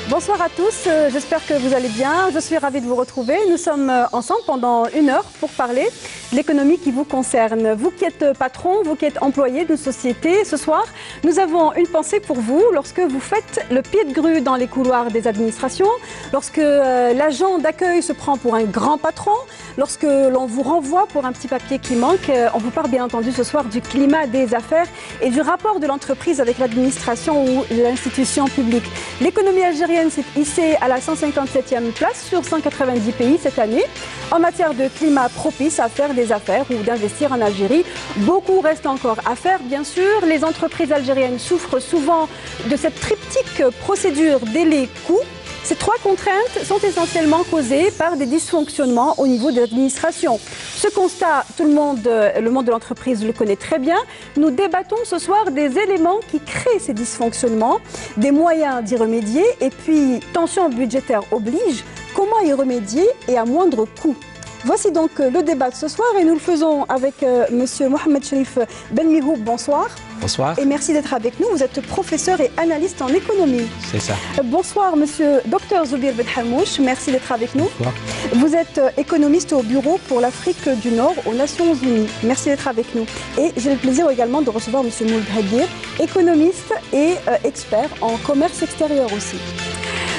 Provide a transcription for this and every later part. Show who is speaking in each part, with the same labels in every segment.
Speaker 1: Bonsoir à tous, j'espère que vous allez bien. Je suis ravie de vous retrouver. Nous sommes ensemble pendant 1 heure pour parler de l'économie qui vous concerne. Vous qui êtes patron, vous qui êtes employé d'une société, ce soir, nous avons une pensée pour vous lorsque vous faites le pied de grue dans les couloirs des administrations, lorsque l'agent d'accueil se prend pour un grand patron, lorsque l'on vous renvoie pour un petit papier qui manque. On vous parle bien entendu ce soir du climat des affaires et du rapport de l'entreprise avec l'administration ou l'institution publique. L'économie algérienne s'est hissée à la 157e place sur 190 pays cette année. En matière de climat propice à faire des affaires ou d'investir en Algérie, beaucoup reste encore à faire, bien sûr. Les entreprises algériennes souffrent souvent de cette triptyque procédure, délai, coût. Ces 3 contraintes sont essentiellement causées par des dysfonctionnements au niveau de l'administration. Ce constat, le monde de l'entreprise le connaît très bien. Nous débattons ce soir des éléments qui créent ces dysfonctionnements, des moyens d'y remédier et puis, tension budgétaire oblige, comment y remédier et à moindre coût. Voici donc le débat de ce soir et nous le faisons avec monsieur Mohamed Cherif Benmihoub. Bonsoir.
Speaker 2: Bonsoir.
Speaker 1: Et merci d'être avec nous. Vous êtes professeur et analyste en économie.
Speaker 2: C'est ça.
Speaker 1: Bonsoir, monsieur Dr Zoubir Benhamouch. Merci d'être avec nous.
Speaker 2: Bonsoir.
Speaker 1: Vous êtes économiste au Bureau pour l'Afrique du Nord aux Nations Unies. Merci d'être avec nous. Et j'ai le plaisir également de recevoir monsieur Mould Hadir, économiste et expert en commerce extérieur aussi.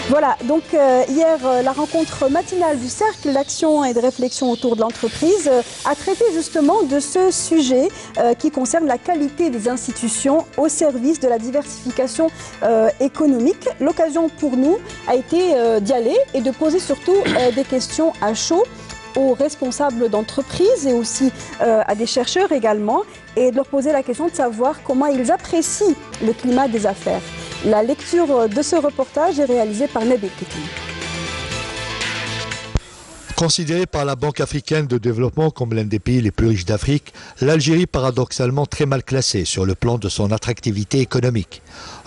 Speaker 1: Voilà, donc hier, la rencontre matinale du Cercle d'action et de réflexion autour de l'entreprise a traité justement de ce sujet qui concerne la qualité des institutions au service de la diversification économique. L'occasion pour nous a été d'y aller et de poser surtout des questions à chaud aux responsables d'entreprise et aussi à des chercheurs également, et de leur poser la question de savoir comment ils apprécient le climat des affaires. La lecture de ce reportage est réalisée par Nabil Ketim.
Speaker 3: Considérée par la Banque africaine de développement comme l'un des pays les plus riches d'Afrique, l'Algérie paradoxalement très mal classée sur le plan de son attractivité économique.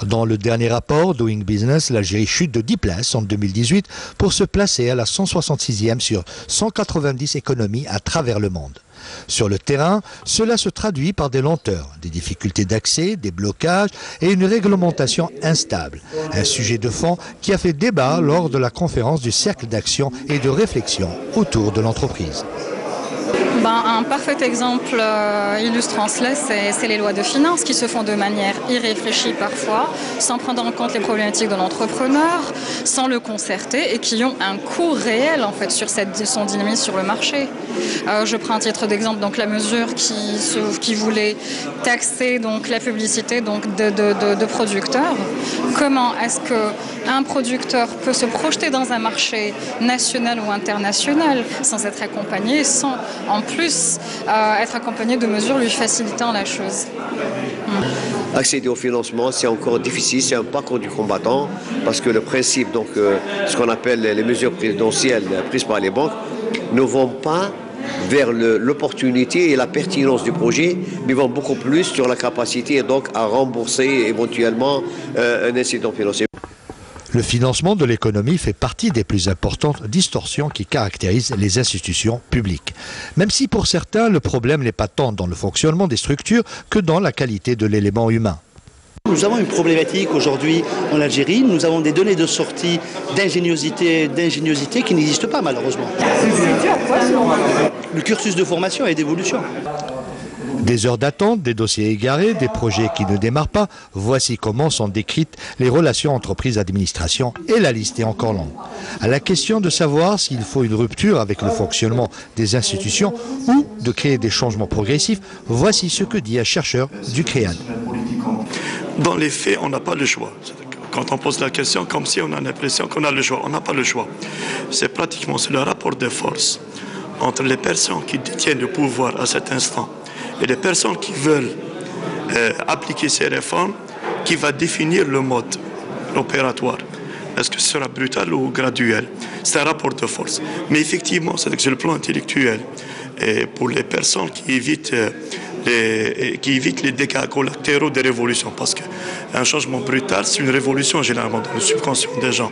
Speaker 3: Dans le dernier rapport Doing Business, l'Algérie chute de 10 places en 2018 pour se placer à la 166e sur 190 économies à travers le monde. Sur le terrain, cela se traduit par des lenteurs, des difficultés d'accès, des blocages et une réglementation instable. Un sujet de fond qui a fait débat lors de la conférence du Cercle d'action et de réflexion autour de l'entreprise.
Speaker 4: Un parfait exemple illustrant cela, c'est les lois de finances qui se font de manière irréfléchie parfois, sans prendre en compte les problématiques de l'entrepreneur, sans le concerter et qui ont un coût réel en fait sur son dynamisme sur le marché. Je prends un titre d'exemple, donc la mesure qui voulait taxer donc la publicité donc de producteurs. Comment est-ce qu'un producteur peut se projeter dans un marché national ou international sans être accompagné, sans en plus être accompagné de mesures lui facilitant la chose.
Speaker 5: Accéder au financement, c'est encore difficile, c'est un parcours du combattant, parce que le principe, donc ce qu'on appelle les mesures prudentielles prises par les banques, ne vont pas vers l'opportunité et la pertinence du projet, mais vont beaucoup plus sur la capacité donc à rembourser éventuellement un incident financier.
Speaker 3: Le financement de l'économie fait partie des plus importantes distorsions qui caractérisent les institutions publiques. Même si pour certains, le problème n'est pas tant dans le fonctionnement des structures que dans la qualité de l'élément humain.
Speaker 6: Nous avons une problématique aujourd'hui en Algérie. Nous avons des données de sortie d'ingéniosité qui n'existent pas malheureusement.
Speaker 1: C'est dû à quoi selon vous ?
Speaker 6: Le cursus de formation et d'évolution.
Speaker 3: Des heures d'attente, des dossiers égarés, des projets qui ne démarrent pas. Voici comment sont décrites les relations entreprise-administration et la liste est encore longue. À la question de savoir s'il faut une rupture avec le fonctionnement des institutions ou de créer des changements progressifs, voici ce que dit un chercheur du CREAD.
Speaker 7: Dans les faits, on n'a pas le choix. Quand on pose la question, comme si on a l'impression qu'on a le choix, on n'a pas le choix. C'est le rapport de force entre les personnes qui détiennent le pouvoir à cet instant et les personnes qui veulent appliquer ces réformes qui va définir le mode opératoire. Est-ce que ce sera brutal ou graduel? C'est un rapport de force. Mais effectivement, c'est sur le plan intellectuel, et pour les personnes qui évitent les dégâts collatéraux des révolutions, parce qu'un changement brutal, c'est une révolution généralement dans le subconscient des gens.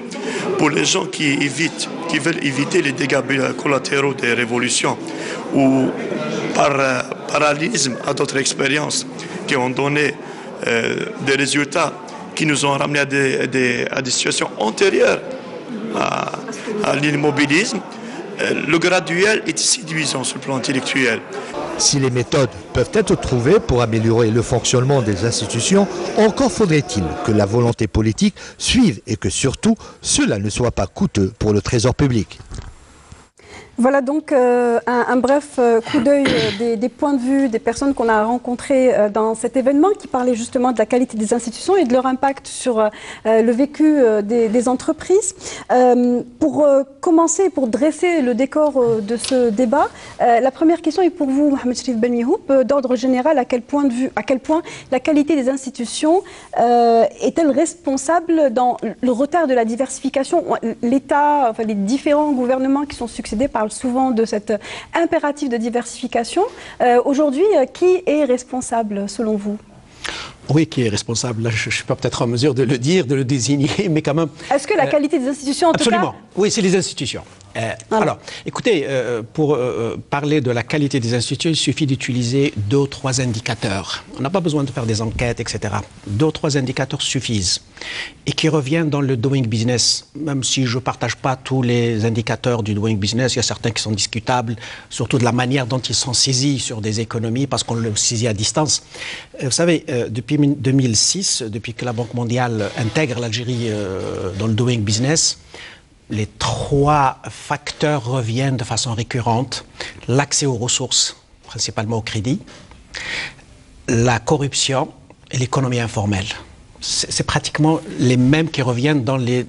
Speaker 7: Pour les gens qui veulent éviter les dégâts collatéraux des révolutions, ou par parallélisme à d'autres expériences qui ont donné des résultats qui nous ont ramenés à des situations antérieures à l'immobilisme. Le graduel est séduisant sur le plan intellectuel.
Speaker 3: Si les méthodes peuvent être trouvées pour améliorer le fonctionnement des institutions, encore faudrait-il que la volonté politique suive et que surtout cela ne soit pas coûteux pour le trésor public.
Speaker 1: Voilà donc un bref coup d'œil des points de vue des personnes qu'on a rencontrées dans cet événement qui parlait justement de la qualité des institutions et de leur impact sur le vécu des entreprises. Pour commencer, pour dresser le décor de ce débat, la première question est pour vous, Mohamed Cherif Ben Yahoup, d'ordre général, à quel point la qualité des institutions est-elle responsable dans le retard de la diversification? L'État, enfin les différents gouvernements qui sont succédés parlent souvent de cet impératif de diversification. Aujourd'hui, qui est responsable selon vous?
Speaker 2: Oui, qui est responsable? Là, je ne suis pas peut-être en mesure de le dire, de le désigner, mais quand même...
Speaker 1: Est-ce que la qualité des institutions, en
Speaker 2: absolument.
Speaker 1: tout cas...
Speaker 2: Oui, c'est les institutions. Alors, écoutez, pour parler de la qualité des institutions, il suffit d'utiliser 2 ou 3 indicateurs. On n'a pas besoin de faire des enquêtes, etc. 2 ou 3 indicateurs suffisent. Et qui reviennent dans le doing business. Même si je ne partage pas tous les indicateurs du doing business, il y a certains qui sont discutables, surtout de la manière dont ils sont saisis sur des économies, parce qu'on le saisit à distance. Vous savez, depuis 2006, depuis que la Banque mondiale intègre l'Algérie dans le doing business, les 3 facteurs reviennent de façon récurrente. L'accès aux ressources, principalement au crédit, la corruption et l'économie informelle. C'est pratiquement les mêmes qui reviennent dans les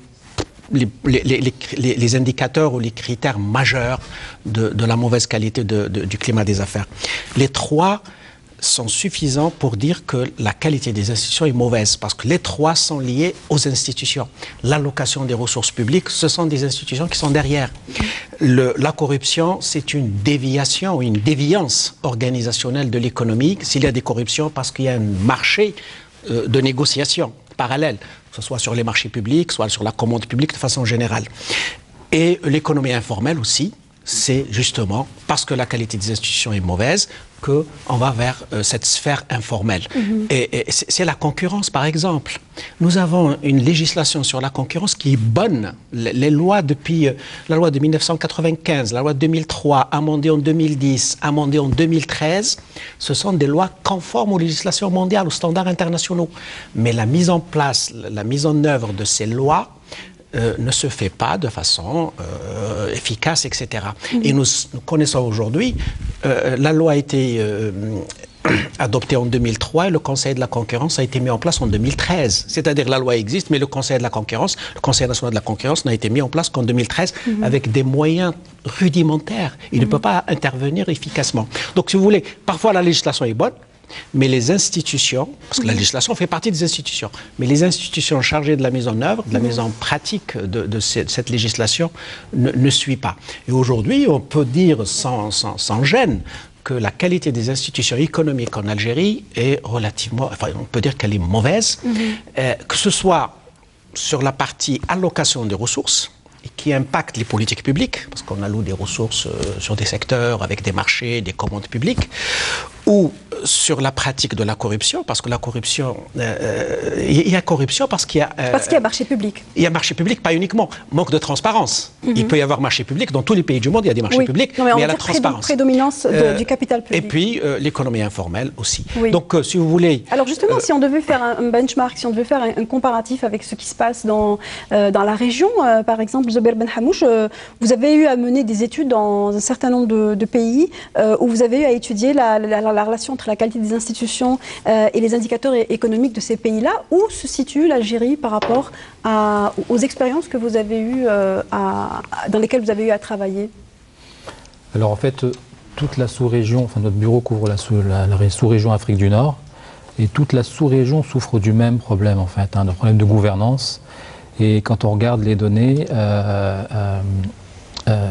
Speaker 2: indicateurs ou les critères majeurs de la mauvaise qualité du climat des affaires. Les 3 sont suffisants pour dire que la qualité des institutions est mauvaise, parce que les 3 sont liés aux institutions. L'allocation des ressources publiques, ce sont des institutions qui sont derrière. La corruption, c'est une déviation, une déviance organisationnelle de l'économie. S'il y a des corruptions, parce qu'il y a un marché de négociation parallèle, que ce soit sur les marchés publics, soit sur la commande publique de façon générale. Et l'économie informelle aussi, c'est justement parce que la qualité des institutions est mauvaise qu'on va vers cette sphère informelle. Et c'est la concurrence, par exemple. Nous avons une législation sur la concurrence qui est bonne. Les lois depuis la loi de 1995, la loi de 2003, amendée en 2010, amendée en 2013, ce sont des lois conformes aux législations mondiales, aux standards internationaux. Mais la mise en place, la mise en œuvre de ces lois ne se fait pas de façon efficace, etc. Et nous connaissons aujourd'hui, la loi a été adoptée en 2003 et le Conseil de la concurrence a été mis en place en 2013. C'est-à-dire la loi existe, mais le Conseil de la concurrence, le Conseil national de la concurrence n'a été mis en place qu'en 2013 avec des moyens rudimentaires. Il ne peut pas intervenir efficacement. Donc si vous voulez, parfois la législation est bonne, mais les institutions, parce que la législation fait partie des institutions, mais les institutions chargées de la mise en œuvre, de la mise en pratique de cette législation ne suivent pas. Et aujourd'hui, on peut dire sans gêne que la qualité des institutions économiques en Algérie est relativement, enfin on peut dire qu'elle est mauvaise, que ce soit sur la partie allocation des ressources, qui impacte les politiques publiques, parce qu'on alloue des ressources sur des secteurs avec des marchés, des commandes publiques, ou sur la pratique de la corruption, parce que la corruption, il y a corruption parce qu'il y a...
Speaker 1: parce qu'il y a marché public.
Speaker 2: Il y a marché public, pas uniquement. Manque de transparence. Il peut y avoir marché public. Dans tous les pays du monde, il y a des marchés publics,
Speaker 1: non, mais
Speaker 2: il y a la transparence.
Speaker 1: Prédominance du capital public.
Speaker 2: Et puis, l'économie informelle aussi. Donc, si vous voulez...
Speaker 1: Alors justement, si on devait faire un benchmark, si on devait faire un comparatif avec ce qui se passe dans la région, par exemple, Zubair Ben Hamouch, vous avez eu à mener des études dans un certain nombre de pays où vous avez eu à étudier la relation entre la qualité des institutions et les indicateurs économiques de ces pays-là. Où se situe l'Algérie par rapport aux expériences que vous avez eues, dans lesquelles vous avez eu à travailler?
Speaker 8: Alors en fait, toute la sous-région, enfin notre bureau couvre la sous-région Afrique du Nord, et toute la sous-région souffre du même problème en fait, d'un problème de gouvernance. Et quand on regarde les données,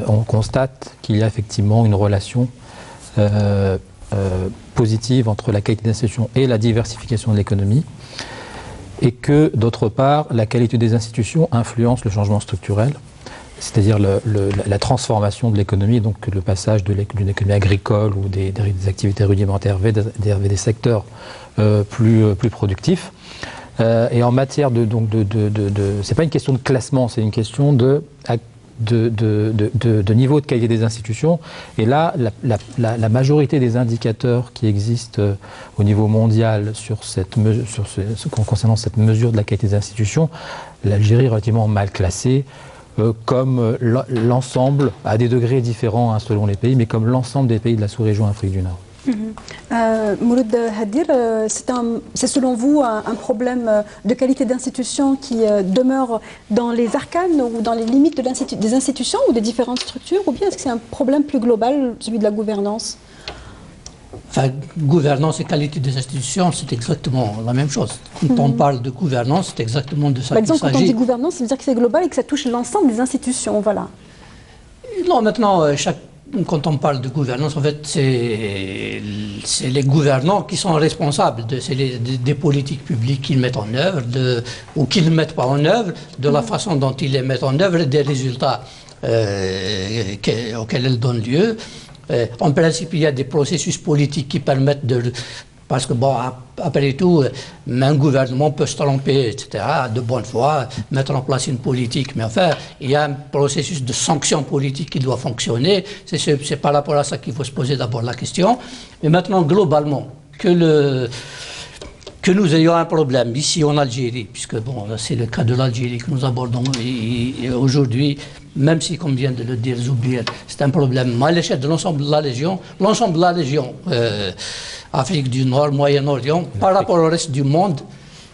Speaker 8: on constate qu'il y a effectivement une relation positive entre la qualité d'institution et la diversification de l'économie, et que d'autre part, la qualité des institutions influence le changement structurel, c'est-à-dire la transformation de l'économie, donc le passage d'une économie agricole ou des activités rudimentaires vers des secteurs plus productifs. Et en matière c'est pas une question de classement, c'est une question de niveau de qualité des institutions. Et là, la majorité des indicateurs qui existent au niveau mondial concernant cette mesure de la qualité des institutions, l'Algérie est relativement mal classée, comme l'ensemble, à des degrés différents hein, selon les pays, mais comme l'ensemble des pays de la sous-région Afrique du Nord.
Speaker 1: Mouloud Hadir, c'est selon vous un problème de qualité d'institution qui demeure dans les arcanes ou dans les limites des institutions ou des différentes structures, ou bien est-ce que c'est un problème plus global, celui de la gouvernance?
Speaker 9: Enfin, gouvernance et qualité des institutions, c'est exactement la même chose. Quand on parle de gouvernance, c'est exactement de ça qu'il s'agit.
Speaker 1: Quand on dit gouvernance, ça veut dire que c'est global et que ça touche l'ensemble des institutions, voilà.
Speaker 9: Non, maintenant, quand on parle de gouvernance, en fait, c'est les gouvernants qui sont responsables, c'est des politiques publiques qu'ils mettent en œuvre, ou qu'ils ne mettent pas en œuvre, de la façon dont ils les mettent en œuvre et des résultats auxquels elles donnent lieu. En principe, il y a des processus politiques qui permettent de... Parce que, bon, après tout, un gouvernement peut se tromper, etc., de bonne foi, mettre en place une politique. Mais enfin, il y a un processus de sanction politique qui doit fonctionner. C'est par rapport à ça qu'il faut se poser d'abord la question. Mais maintenant, globalement, que nous ayons un problème ici en Algérie, puisque, bon, c'est le cas de l'Algérie que nous abordons aujourd'hui, même si, comme vient de le dire Zoubiel, c'est un problème à l'échelle de l'ensemble de la région, Afrique du Nord, Moyen-Orient, par rapport au reste du monde,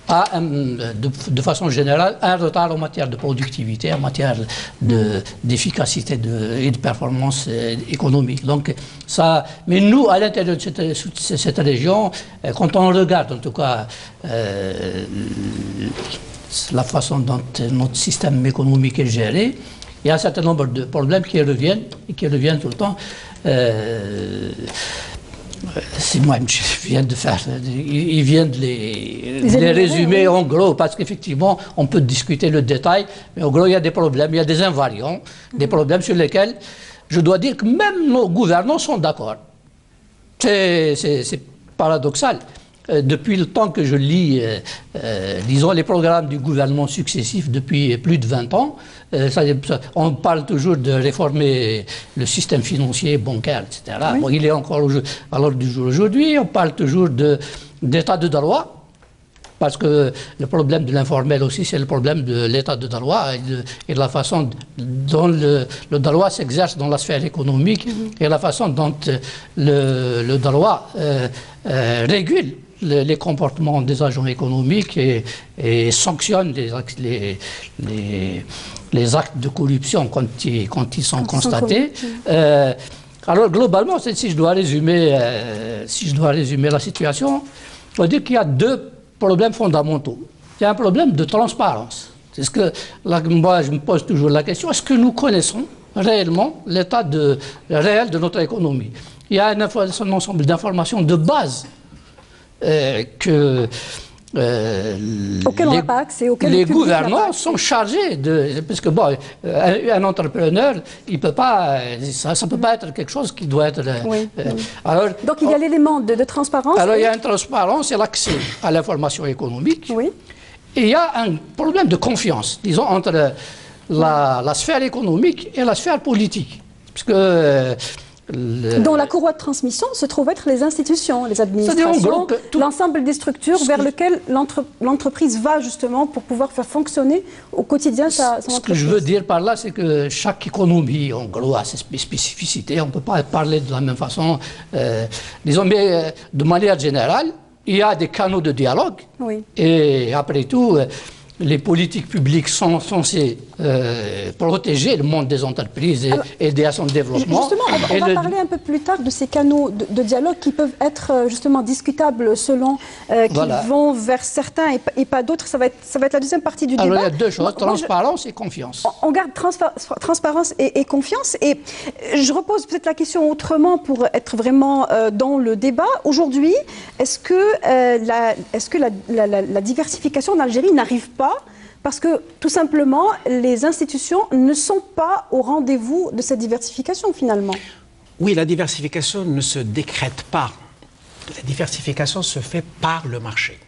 Speaker 9: a de façon générale un retard en matière de productivité, en matière d'efficacité et de performance économique. Donc, ça, mais nous, à l'intérieur de cette région, quand on regarde en tout cas la façon dont notre système économique est géré, il y a un certain nombre de problèmes qui reviennent tout le temps. C'est moi qui viens de faire. Il vient de les résumer en gros, parce qu'effectivement, on peut discuter le détail, mais en gros, il y a des problèmes, il y a des invariants, des problèmes sur lesquels je dois dire que même nos gouvernants sont d'accord. C'est paradoxal. Depuis le temps que je lis, disons, les programmes du gouvernement successif depuis plus de 20 ans, on parle toujours de réformer le système financier, bancaire, etc. Oui. Bon, il est encore à l'ordre du jour aujourd'hui. On parle toujours d'état de droit, parce que le problème de l'informel aussi, c'est le problème de l'état de droit et de la façon dont le droit s'exerce dans la sphère économique et la façon dont le droit régule les comportements des agents économiques et sanctionne les actes de corruption quand ils sont constatés. Alors globalement, si je dois résumer la situation, il faut dire qu'il y a deux problèmes fondamentaux. Il y a un problème de transparence. C'est ce que moi je me pose toujours la question, est-ce que nous connaissons réellement l'état réel de notre économie? Il y a un ensemble d'informations de base
Speaker 1: auquel on n'a pas accès,
Speaker 9: les gouvernants sont chargés de... Parce que bon, un entrepreneur, il peut pas, ça ne peut pas être quelque chose qui doit être...
Speaker 1: Alors, donc il y a l'élément de transparence.
Speaker 9: Alors il y a une transparence et l'accès à l'information économique.
Speaker 1: Oui.
Speaker 9: Et il y a un problème de confiance, disons, entre la sphère économique et la sphère politique. Parce que...
Speaker 1: dont la courroie de transmission se trouve être les institutions, les administrations, l'ensemble des structures vers lesquelles l'entreprise va justement pour pouvoir faire fonctionner au quotidien son entreprise.
Speaker 9: Ce que je veux dire par là, c'est que chaque économie, en gros, a ses spécificités. On ne peut pas parler de la même façon. Disons, mais de manière générale, il y a des canaux de dialogue.
Speaker 1: Oui.
Speaker 9: Et après tout, les politiques publiques sont censées protéger le monde des entreprises et aider à son développement.
Speaker 1: Justement, on va parler un peu plus tard de ces canaux de dialogue qui peuvent être justement discutables selon qui vont vers certains et pas d'autres. Ça va être la deuxième partie du débat.
Speaker 9: Alors il y a deux choses, transparence et confiance.
Speaker 1: On garde transparence et confiance. Et je repose peut-être la question autrement pour être vraiment dans le débat. Aujourd'hui, est-ce que la diversification d'Algérie n'arrive pas parce que, tout simplement, les institutions ne sont pas au rendez-vous de cette diversification, finalement?
Speaker 2: Oui, la diversification ne se décrète pas. La diversification se fait par le marché.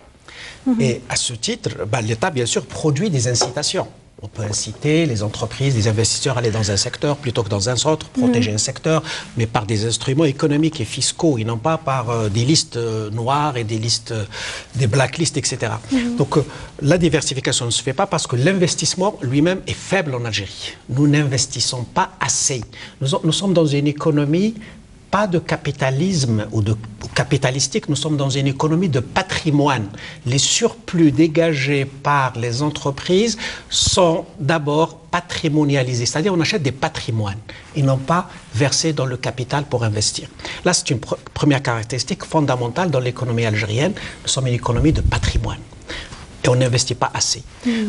Speaker 2: Et à ce titre, l'État, bien sûr, produit des incitations. On peut inciter les entreprises, les investisseurs à aller dans un secteur plutôt que dans un autre, protéger un secteur, mais par des instruments économiques et fiscaux, et non pas par des listes noires et des listes, des blacklists, etc. Donc la diversification ne se fait pas parce que l'investissement lui-même est faible en Algérie. Nous n'investissons pas assez. Nous sommes dans une économie pas de capitalisme ou capitalistique, nous sommes dans une économie de patrimoine. Les surplus dégagés par les entreprises sont d'abord patrimonialisés, c'est-à-dire on achète des patrimoines et non pas versés dans le capital pour investir. Là, c'est une première caractéristique fondamentale dans l'économie algérienne. Nous sommes une économie de patrimoine. Et on n'investit pas assez.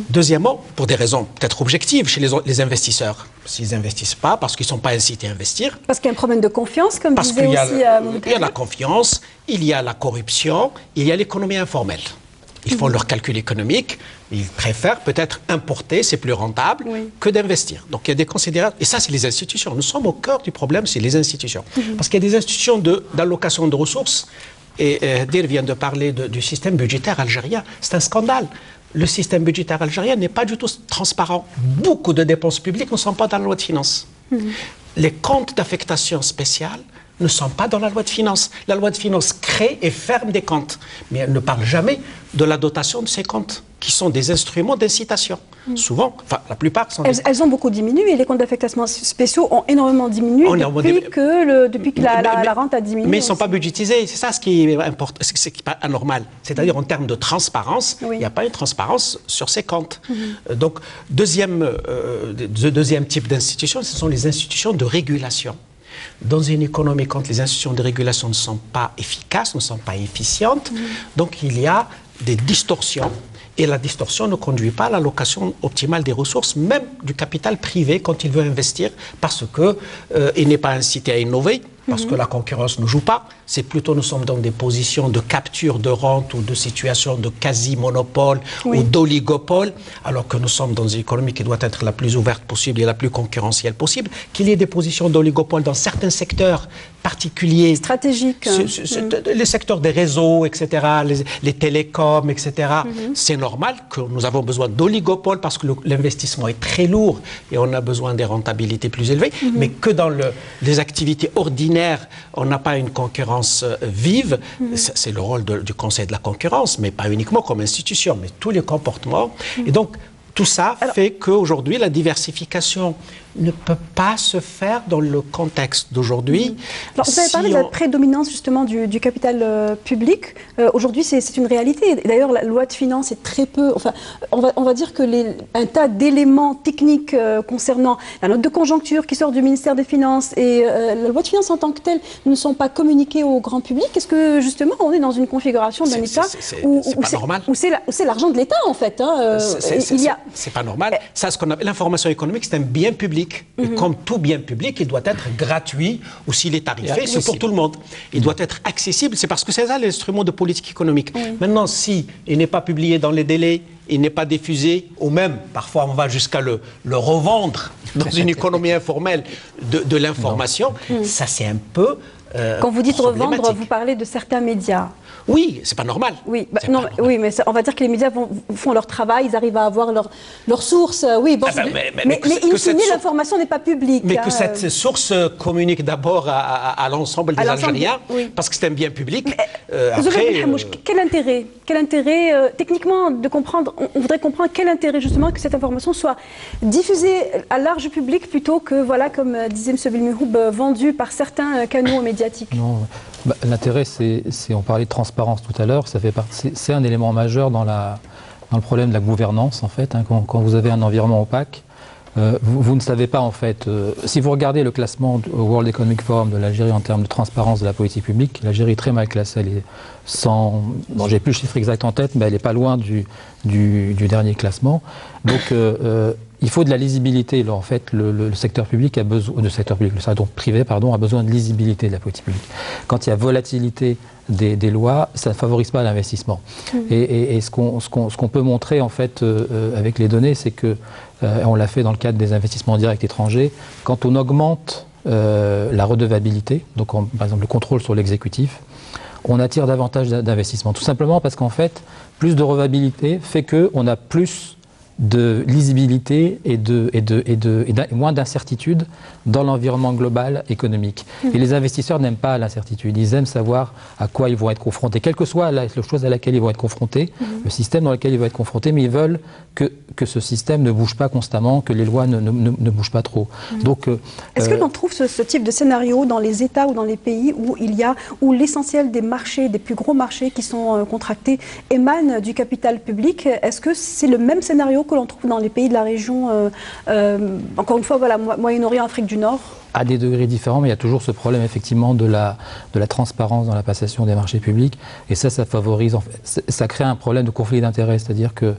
Speaker 2: Deuxièmement, pour des raisons peut-être objectives chez les investisseurs. S'ils n'investissent pas, parce qu'ils ne sont pas incités à investir.
Speaker 1: Parce qu'il y a un problème de confiance, comme
Speaker 2: parce
Speaker 1: disait aussi
Speaker 2: il y a la confiance, il y a la corruption, il y a l'économie informelle. Ils font leur calcul économique, ils préfèrent peut-être importer, c'est plus rentable, que d'investir. Donc il y a des considérations. Et ça, c'est les institutions. Nous sommes au cœur du problème, c'est les institutions. Parce qu'il y a des institutions d'allocation de ressources. Et Dir vient de parler du système budgétaire algérien. C'est un scandale. Le système budgétaire algérien n'est pas du tout transparent. Beaucoup de dépenses publiques ne sont pas dans la loi de finances. Les comptes d'affectation spéciale ne sont pas dans la loi de finances. La loi de finances crée et ferme des comptes. Mais elle ne parle jamais de la dotation de ces comptes, qui sont des instruments d'incitation. Souvent, enfin la plupart sont...
Speaker 1: Elles ont beaucoup diminué. Les comptes d'affectation spéciaux ont énormément diminué depuis que la rente a diminué.
Speaker 2: Mais ils ne sont pas budgétisés. C'est ça ce qui est important, ce qui n'est pas anormal. C'est-à-dire en termes de transparence, il n'y a pas une transparence sur ces comptes. Donc, deuxième type d'institution, ce sont les institutions de régulation. Dans une économie, quand les institutions de régulation ne sont pas efficaces, ne sont pas efficientes, donc il y a des distorsions. Et la distorsion ne conduit pas à l'allocation optimale des ressources, même du capital privé quand il veut investir, parce qu'il n'est pas incité à innover, parce que la concurrence ne joue pas. C'est plutôt, nous sommes dans des positions de capture de rente ou de situation de quasi-monopole ou d'oligopole, alors que nous sommes dans une économie qui doit être la plus ouverte possible et la plus concurrentielle possible. Qu'il y ait des positions d'oligopole dans certains secteurs particuliers.
Speaker 1: Stratégiques.
Speaker 2: Les secteurs des réseaux, etc., les télécoms, etc. C'est normal que nous avons besoin d'oligopoles parce que l'investissement est très lourd et on a besoin des rentabilités plus élevées, mais que dans les activités ordinaires, on n'a pas une concurrence vive. C'est le rôle du Conseil de la concurrence, mais pas uniquement comme institution, mais tous les comportements. Et donc, tout ça fait qu'aujourd'hui, la diversification ne peut pas se faire dans le contexte d'aujourd'hui.
Speaker 1: Alors, vous avez parlé de la prédominance justement du capital public. Aujourd'hui, c'est une réalité. D'ailleurs, la loi de finances est très peu... Enfin, on va dire que un tas d'éléments techniques concernant la note de conjoncture qui sort du ministère des Finances et la loi de finances en tant que telle ne sont pas communiquées au grand public. Est-ce que justement, on est dans une configuration d'un État où c'est l'argent de l'État en fait
Speaker 2: C'est pas normal. Ça, ce qu'on appelle l'information économique, c'est un bien public. Et comme tout bien public, il doit être gratuit ou s'il est tarifé, c'est pour tout le monde. Il doit être accessible, c'est parce que c'est ça l'instrument de politique économique. Maintenant, si il n'est pas publié dans les délais, il n'est pas diffusé, ou même, parfois on va jusqu'à le revendre dans une économie informelle de l'information, ça c'est un peu
Speaker 1: Quand vous dites revendre, vous parlez de certains médias.
Speaker 2: Oui, c'est pas normal.
Speaker 1: Oui, oui, mais on va dire que les médias font leur travail, ils arrivent à avoir leurs sources. Oui, bon, mais in fine, l'information n'est pas publique.
Speaker 2: Mais que cette source communique d'abord à l'ensemble des Algériens, parce que c'est un bien public.
Speaker 1: Quel intérêt techniquement, de comprendre, on voudrait comprendre quel intérêt justement que cette information soit diffusée à large public plutôt que, voilà, comme disait M. Belmehoub, vendue par certains canaux médiatiques.
Speaker 8: Non. L'intérêt, on parlait de transparence tout à l'heure, c'est un élément majeur dans le problème de la gouvernance, en fait. Quand vous avez un environnement opaque, vous ne savez pas, en fait, si vous regardez le classement au World Economic Forum de l'Algérie en termes de transparence de la politique publique, l'Algérie est très mal classée. Elle est j'ai plus le chiffre exact en tête, mais elle n'est pas loin du dernier classement. Donc, il faut de la lisibilité. Alors, en fait, le secteur public a besoin, le secteur privé, a besoin de lisibilité de la politique publique. Quand il y a volatilité des lois, ça ne favorise pas l'investissement. Et ce qu'on peut montrer, en fait, avec les données, c'est que, on l'a fait dans le cadre des investissements directs étrangers, quand on augmente la redevabilité, donc par exemple le contrôle sur l'exécutif, on attire davantage d'investissements. Tout simplement parce qu'en fait, plus de redevabilité fait qu'on a plus de lisibilité et moins d'incertitude dans l'environnement global économique. Et les investisseurs n'aiment pas l'incertitude, ils aiment savoir à quoi ils vont être confrontés, quelle que soit la chose à laquelle ils vont être confrontés, le système dans lequel ils vont être confrontés, mais ils veulent que ce système ne bouge pas constamment, que les lois ne bougent pas trop. Donc,
Speaker 1: est-ce que l'on trouve ce type de scénario dans les États ou dans les pays où l'essentiel des marchés, des plus gros marchés qui sont contractés émanent du capital public? Est-ce que c'est le même scénario que l'on trouve dans les pays de la région, encore une fois, voilà, Moyen-Orient, Afrique du Nord?
Speaker 8: À des degrés différents, mais il y a toujours ce problème effectivement de la transparence dans la passation des marchés publics, et ça favorise, en fait, ça crée un problème de conflit d'intérêts, c'est-à-dire que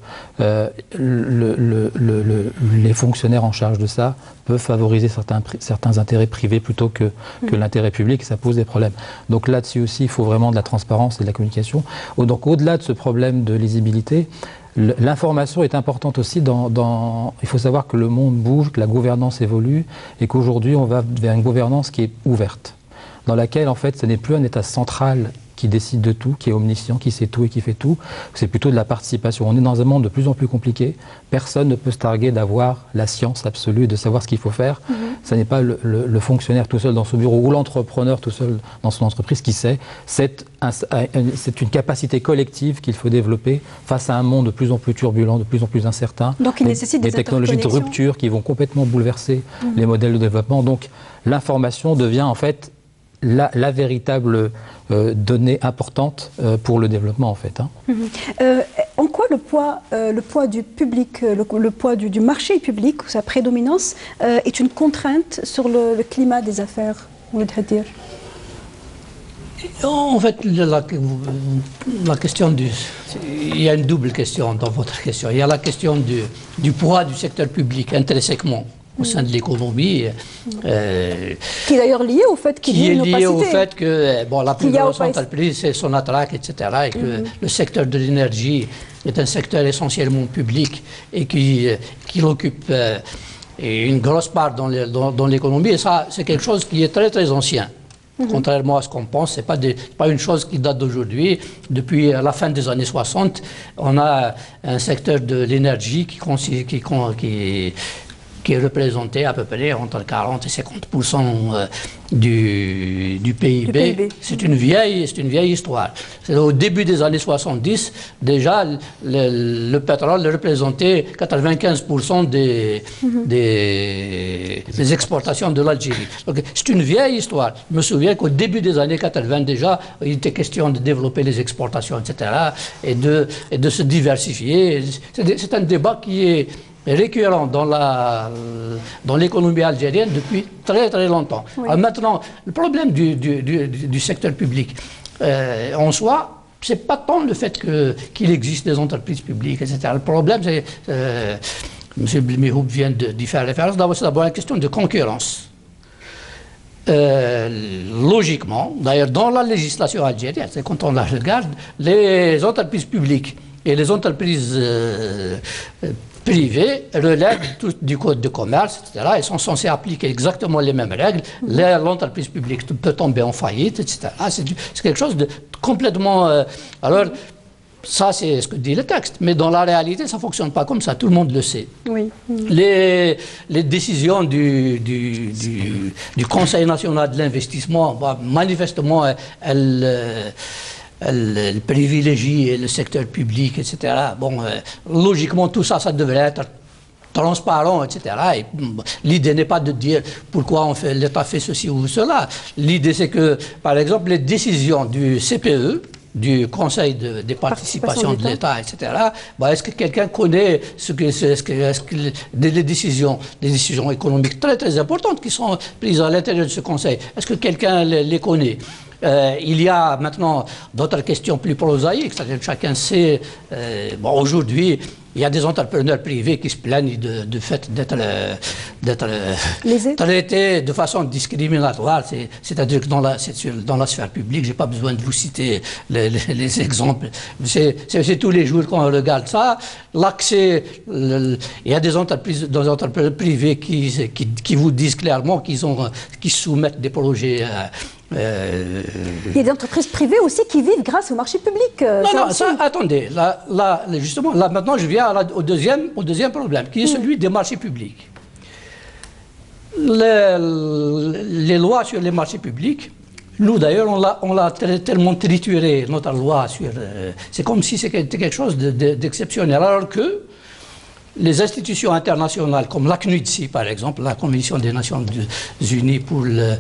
Speaker 8: les fonctionnaires en charge de ça peuvent favoriser certains intérêts privés plutôt que l'intérêt public, et ça pose des problèmes. Donc là-dessus aussi, il faut vraiment de la transparence et de la communication. Donc au-delà de ce problème de lisibilité, l'information est importante aussi il faut savoir que le monde bouge, que la gouvernance évolue et qu'aujourd'hui on va vers une gouvernance qui est ouverte, dans laquelle en fait ce n'est plus un État central qui décide de tout, qui est omniscient, qui sait tout et qui fait tout, c'est plutôt de la participation. On est dans un monde de plus en plus compliqué, personne ne peut se targuer d'avoir la science absolue, de savoir ce qu'il faut faire. Ce n'est pas le fonctionnaire tout seul dans son bureau ou l'entrepreneur tout seul dans son entreprise qui sait. C'est une capacité collective qu'il faut développer face à un monde de plus en plus turbulent, de plus en plus incertain.
Speaker 1: Donc il nécessite
Speaker 8: des technologies de rupture qui vont complètement bouleverser les modèles de développement. Donc l'information devient en fait la véritable donnée importante pour le développement en fait.
Speaker 1: En quoi le poids du public, le poids du marché public, ou sa prédominance, est une contrainte sur le climat des affaires, on veut dire?
Speaker 9: En fait, la question il y a une double question dans votre question. Il y a la question du poids du secteur public intrinsèquement au sein de l'économie.
Speaker 1: Qui est d'ailleurs lié au fait qu'il y ait une opacité. Qui est lié au fait
Speaker 9: que la plus grosse entreprise, c'est Sonatrach, etc. Et que le secteur de l'énergie est un secteur essentiellement public et qui occupe une grosse part dans l'économie. Et ça, c'est quelque chose qui est très, très ancien. Contrairement à ce qu'on pense, ce n'est pas une chose qui date d'aujourd'hui. Depuis la fin des années 60, on a un secteur de l'énergie qui est représenté à peu près entre 40 et 50% du PIB. C'est une vieille histoire. Au début des années 70, déjà, le pétrole représentait 95% des exportations de l'Algérie. C'est une vieille histoire. Je me souviens qu'au début des années 80, déjà, il était question de développer les exportations, etc., et de se diversifier. C'est un débat qui est récurrent dans l'économie algérienne depuis très très longtemps. Oui. Alors maintenant, le problème du secteur public en soi, c'est pas tant le fait qu'il existe des entreprises publiques, etc. Le problème, c'est, M. Blimihoub vient d'y faire référence, c'est d'abord une question de concurrence. Logiquement, d'ailleurs dans la législation algérienne, c'est quand on la regarde, les entreprises publiques et les entreprises privées relèvent du code de commerce, etc. Ils sont censés appliquer exactement les mêmes règles. L'entreprise publique peut tomber en faillite, etc. C'est quelque chose de complètement... alors, ça, c'est ce que dit le texte. Mais dans la réalité, ça ne fonctionne pas comme ça. Tout le monde le sait. Oui. Les décisions du Conseil national de l'investissement, manifestement, elles privilégient le secteur public, etc. Bon, logiquement, tout ça, ça devrait être transparent, etc. Et l'idée n'est pas de dire pourquoi l'État fait ceci ou cela. L'idée, c'est que, par exemple, les décisions du CPE, du Conseil des participations de l'État, etc. Est-ce que quelqu'un connaît des décisions économiques très très importantes qui sont prises à l'intérieur de ce Conseil? Est-ce que quelqu'un les connaît? Il y a maintenant d'autres questions plus prosaïques, c'est-à-dire que chacun sait, aujourd'hui, il y a des entrepreneurs privés qui se plaignent du fait d'être traités de façon discriminatoire. C'est-à-dire que dans la sphère publique, je n'ai pas besoin de vous citer les exemples. C'est tous les jours qu'on regarde ça. L'accès, il y a des entrepreneurs privés qui vous disent clairement qu'ils soumettent des projets
Speaker 1: Il y a des entreprises privées aussi qui vivent grâce au marché public.
Speaker 9: Non, attendez. Là, justement, là maintenant, je viens au deuxième problème, qui est celui des marchés publics. Les lois sur les marchés publics, nous d'ailleurs, on l'a tellement trituré, notre loi sur... c'est comme si c'était quelque chose d'exceptionnel, alors que les institutions internationales, comme la CNUDC, par exemple, la Commission des Nations Unies pour le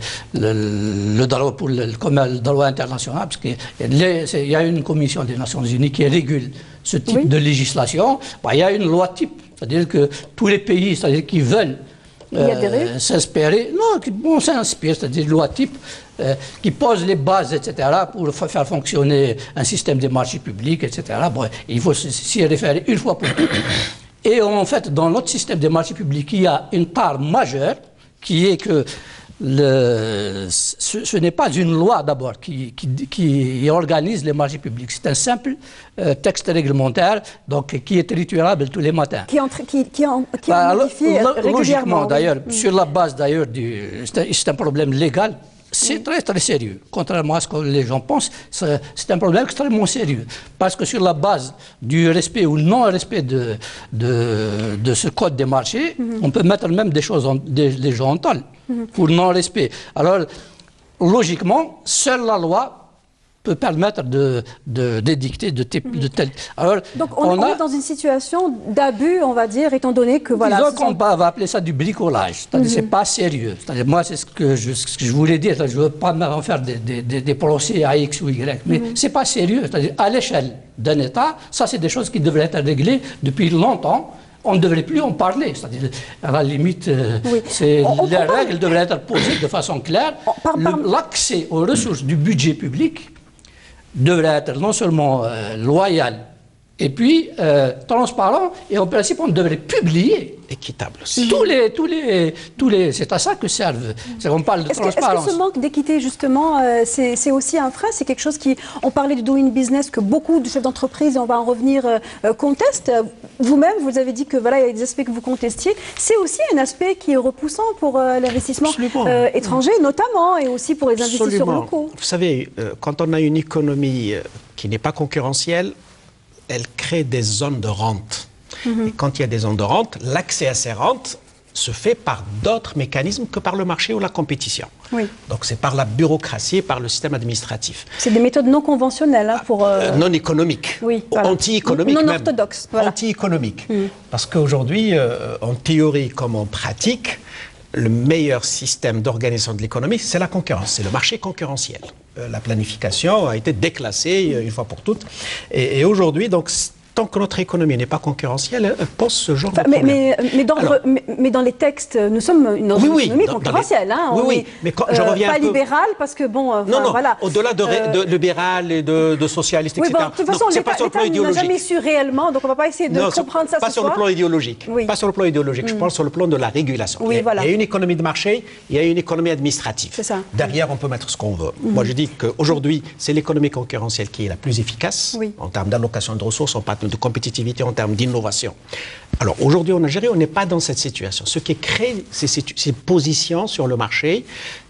Speaker 9: droit international, parce qu'il y a une Commission des Nations Unies qui régule ce type de législation, il y a une loi type, c'est-à-dire que tous les pays, c'est-à-dire qui veulent s'inspirer, on s'inspire, c'est-à-dire une loi type qui pose les bases, etc., pour faire fonctionner un système de marchés publics, etc. Bon, il faut s'y référer une fois pour toutes. Et en fait, dans notre système de marchés publics, il y a une part majeure qui est que ce n'est pas une loi d'abord qui organise les marchés publics. C'est un simple texte réglementaire donc, qui est triturable tous les matins.
Speaker 1: Qui est modifié régulièrement.
Speaker 9: Logiquement, d'ailleurs, sur la base d'ailleurs c'est un problème légal. C'est très très sérieux. Contrairement à ce que les gens pensent, c'est un problème extrêmement sérieux. Parce que sur la base du respect ou non-respect de ce code des marchés, on peut mettre même des gens en tôle pour non-respect. Alors, logiquement, seule la loi peut permettre d'édicter de tel... Alors,
Speaker 1: donc on est dans une situation d'abus, on va dire, étant donné que voilà...
Speaker 9: Disons qu'on va appeler ça du bricolage, c'est-à-dire c'est pas sérieux. Moi, c'est ce que je voulais dire, je ne veux pas en faire des procès à X ou Y, mais c'est pas sérieux, c'est-à-dire à l'échelle d'un État, ça c'est des choses qui devraient être réglées depuis longtemps. On ne devrait plus en parler, c'est-à-dire à la limite, les règles devraient être posées de façon claire. L'accès aux ressources du budget public devrait être non seulement loyal, et puis transparent, et en principe on devrait publier.
Speaker 2: Équitable aussi.
Speaker 9: Tous les, c'est à ça que servent. On parle de transparence.
Speaker 1: Est-ce que ce manque d'équité, justement, c'est aussi un frein? C'est quelque chose qui... On parlait du doing business que beaucoup de chefs d'entreprise, et on va en revenir, contestent. Vous-même, vous avez dit que voilà, il y a des aspects que vous contestiez. C'est aussi un aspect qui est repoussant pour l'investissement étranger, notamment, et aussi pour les investisseurs locaux.
Speaker 2: Vous savez, quand on a une économie qui n'est pas concurrentielle, elle crée des zones de rente. Et quand il y a des zones de rente, l'accès à ces rentes se fait par d'autres mécanismes que par le marché ou la compétition. Donc c'est par la bureaucratie et par le système administratif.
Speaker 1: C'est des méthodes non conventionnelles pour...
Speaker 2: non économiques, anti-économiques
Speaker 1: non
Speaker 2: même.
Speaker 1: orthodoxes.
Speaker 2: Anti-économiques. Parce qu'aujourd'hui, en théorie comme en pratique, le meilleur système d'organisation de l'économie, c'est la concurrence, c'est le marché concurrentiel. La planification a été déclassée une fois pour toutes. Et aujourd'hui, donc, tant que notre économie n'est pas concurrentielle, elle pose ce genre de problème.
Speaker 1: Mais dans les textes, nous sommes dans une économie concurrentielle.
Speaker 2: Mais quand, je reviens
Speaker 1: pas libérale, parce que bon, voilà.
Speaker 2: Au-delà de libéral et de socialiste, etc.
Speaker 1: De toute façon, l'État n'a jamais su réellement, donc on ne va pas essayer de comprendre ça
Speaker 2: pas sur le plan idéologique. Pas sur le plan idéologique, je parle sur le plan de la régulation. Il y a une économie de marché, il y a une économie administrative. Derrière, on peut mettre ce qu'on veut. Moi, je dis qu'aujourd'hui, c'est l'économie concurrentielle qui est la plus efficace en termes d'allocation de ressources, en de compétitivité, en termes d'innovation. Alors aujourd'hui en Algérie, on n'est pas dans cette situation. Ce qui crée ces positions sur le marché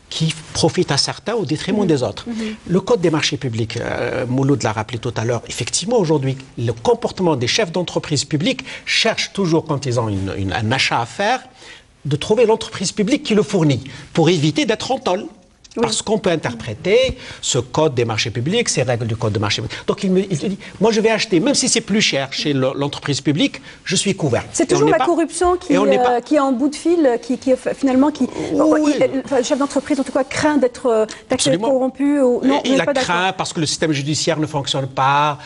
Speaker 2: qui profitent à certains au détriment des autres. Le code des marchés publics, Mouloud l'a rappelé tout à l'heure, effectivement aujourd'hui, le comportement des chefs d'entreprise publiques cherche toujours, quand ils ont un achat à faire, de trouver l'entreprise publique qui le fournit, pour éviter d'être en tôle. Parce qu'on peut interpréter ce code des marchés publics, ces règles du code des marchés publics. Donc il te dit, moi je vais acheter, même si c'est plus cher chez l'entreprise publique, je suis couvert.
Speaker 1: C'est toujours la corruption qui est en bout de fil, qui finalement, le chef d'entreprise en tout cas craint d'être corrompu.
Speaker 2: Il a craint parce que le système judiciaire ne fonctionne pas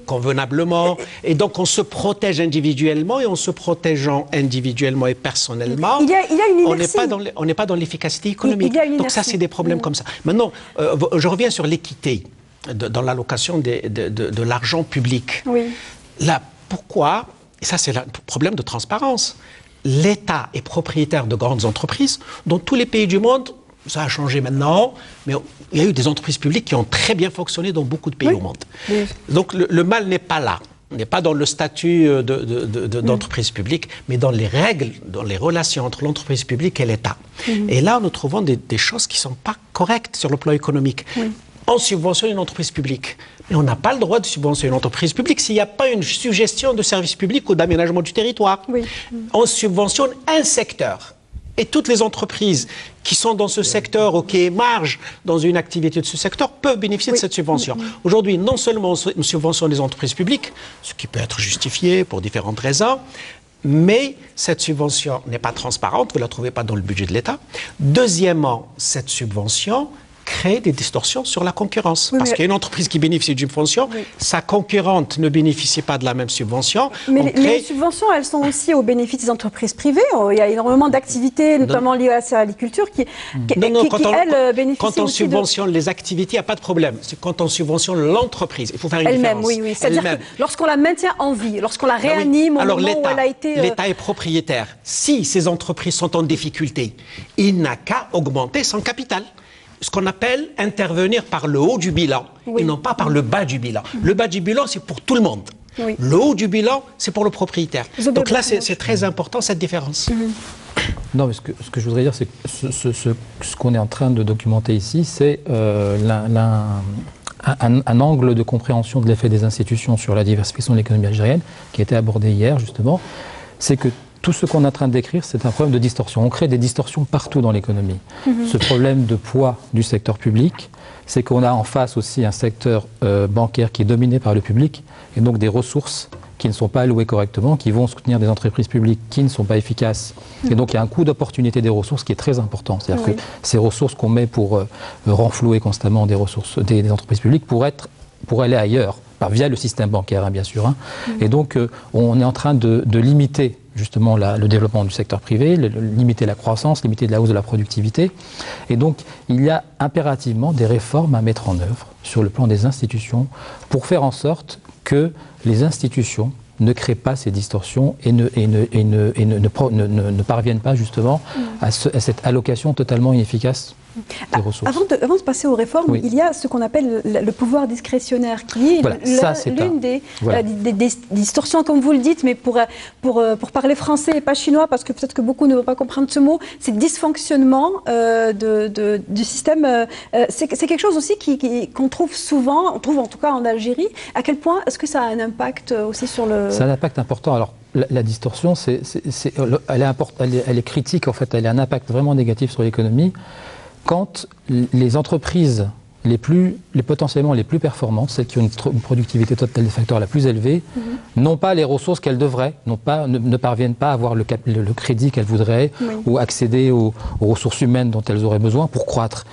Speaker 2: convenablement. Et donc on se protège individuellement, et en se protégeant individuellement et personnellement,
Speaker 1: il y a une inertie.
Speaker 2: On n'est pas dans l'efficacité économique. Donc ça, c'est des problèmes comme ça. Maintenant, je reviens sur l'équité dans l'allocation de l'argent public. Là, pourquoi, et ça c'est le problème de transparence, l'État est propriétaire de grandes entreprises dans tous les pays du monde. Ça a changé maintenant, mais il y a eu des entreprises publiques qui ont très bien fonctionné dans beaucoup de pays au monde. Donc le mal n'est pas là. On n'est pas dans le statut d'entreprise publique, mais dans les règles, dans les relations entre l'entreprise publique et l'État. Et là, nous trouvons des choses qui ne sont pas correctes sur le plan économique. On subventionne une entreprise publique, mais on n'a pas le droit de subventionner une entreprise publique s'il n'y a pas une suggestion de service public ou d'aménagement du territoire. On subventionne un secteur. Et toutes les entreprises qui sont dans ce secteur ou qui émargent dans une activité de ce secteur peuvent bénéficier de cette subvention. Aujourd'hui, non seulement on subventionne les entreprises publiques, ce qui peut être justifié pour différentes raisons, mais cette subvention n'est pas transparente, vous ne la trouvez pas dans le budget de l'État. Deuxièmement, cette subvention crée des distorsions sur la concurrence. Parce qu'il y a une entreprise qui bénéficie d'une subvention, sa concurrente ne bénéficie pas de la même subvention.
Speaker 1: Mais les subventions, elles sont aussi au bénéfice des entreprises privées. Il y a énormément d'activités, notamment liées à l'agriculture, qui elles, bénéficient
Speaker 2: quand on
Speaker 1: aussi
Speaker 2: subventionne les activités, il n'y a pas de problème. C'est quand on subventionne l'entreprise. Il faut faire une différence.
Speaker 1: Oui. C'est-à-dire que lorsqu'on la maintient en vie, lorsqu'on la réanime au moment où elle a été...
Speaker 2: L'État est propriétaire. Si ces entreprises sont en difficulté, il n'a qu'à augmenter son capital. Ce qu'on appelle intervenir par le haut du bilan et non pas par le bas du bilan. Le bas du bilan, c'est pour tout le monde. Le haut du bilan, c'est pour le propriétaire. Donc là, c'est très important, cette différence.
Speaker 8: Non, mais ce que je voudrais dire, c'est que ce qu'on est en train de documenter ici, c'est un angle de compréhension de l'effet des institutions sur la diversification de l'économie algérienne, qui a été abordé hier, justement. C'est que tout ce qu'on est en train de décrire, c'est un problème de distorsion. On crée des distorsions partout dans l'économie. Ce problème de poids du secteur public, c'est qu'on a en face aussi un secteur bancaire qui est dominé par le public, et donc des ressources qui ne sont pas allouées correctement, qui vont soutenir des entreprises publiques qui ne sont pas efficaces. Et donc il y a un coût d'opportunité des ressources qui est très important. C'est-à-dire que ces ressources qu'on met pour renflouer constamment des ressources des entreprises publiques pour aller ailleurs, via le système bancaire, bien sûr. Et donc on est en train de limiter justement le développement du secteur privé, limiter la croissance, limiter la hausse de la productivité. Et donc, il y a impérativement des réformes à mettre en œuvre sur le plan des institutions pour faire en sorte que les institutions ne créent pas ces distorsions et ne parviennent pas justement à cette allocation totalement inefficace des ressources.
Speaker 1: Avant de passer aux réformes, il y a ce qu'on appelle le pouvoir discrétionnaire, qui est l'une des distorsions, comme vous le dites, mais pour parler français et pas chinois, parce que peut-être que beaucoup ne vont pas comprendre ce mot, c'est dysfonctionnement du système. C'est quelque chose aussi qu'on trouve souvent, on trouve en tout cas en Algérie. À quel point est-ce que ça a un impact aussi sur le...
Speaker 8: Ça a un impact important. Alors, la distorsion, elle est critique, en fait, elle a un impact vraiment négatif sur l'économie. Quand les entreprises potentiellement les plus performantes, celles qui ont une productivité totale des facteurs la plus élevée, n'ont pas les ressources qu'elles devraient, ne parviennent pas à avoir le crédit qu'elles voudraient ou accéder aux ressources humaines dont elles auraient besoin pour croître.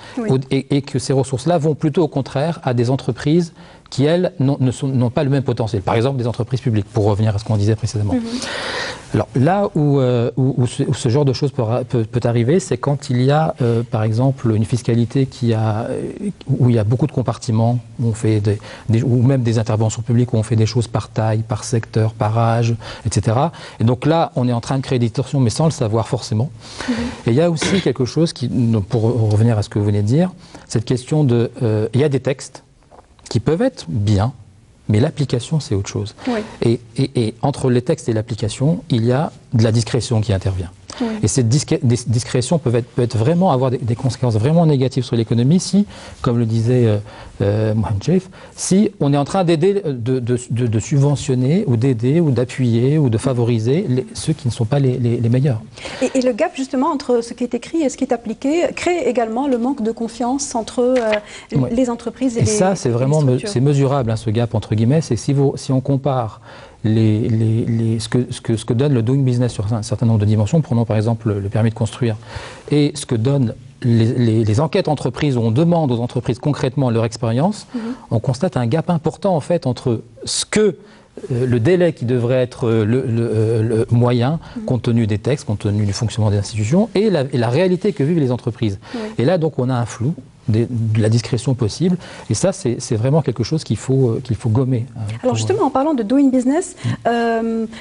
Speaker 8: Et que ces ressources-là vont plutôt au contraire à des entreprises qui, elles, n'ont pas le même potentiel. Par exemple, des entreprises publiques, pour revenir à ce qu'on disait précédemment. Alors là où ce genre de choses peut arriver, c'est quand il y a, par exemple, une fiscalité où il y a beaucoup de compartiments, où on fait ou même des interventions publiques où on fait des choses par taille, par secteur, par âge, etc. Et donc là, on est en train de créer des distorsions, mais sans le savoir forcément. Et il y a aussi quelque chose pour revenir à ce que vous venez de dire, cette question il y a des textes qui peuvent être bien, mais l'application, c'est autre chose. Et entre les textes et l'application, il y a de la discrétion qui intervient. Et cette discrétion peut vraiment avoir des conséquences vraiment négatives sur l'économie si, comme le disait Mohamed Chef, si on est en train d'aider, de subventionner ou d'aider ou d'appuyer ou de favoriser ceux qui ne sont pas les meilleurs.
Speaker 1: Et le gap justement entre ce qui est écrit et ce qui est appliqué crée également le manque de confiance entre les entreprises et les structures. Et ça, c'est vraiment
Speaker 8: mesurable, ce gap entre guillemets. C'est si on compare ce que donne le doing business sur un certain nombre de dimensions, prenons par exemple le permis de construire, et ce que donnent les enquêtes entreprises où on demande aux entreprises concrètement leur expérience, on constate un gap important en fait entre le délai qui devrait être le moyen, compte tenu des textes, compte tenu du fonctionnement des institutions, et la réalité que vivent les entreprises. Et là, donc, on a un flou de la discrétion possible. Et ça, c'est vraiment quelque chose qu'il faut gommer.
Speaker 1: Alors justement, en parlant de doing business,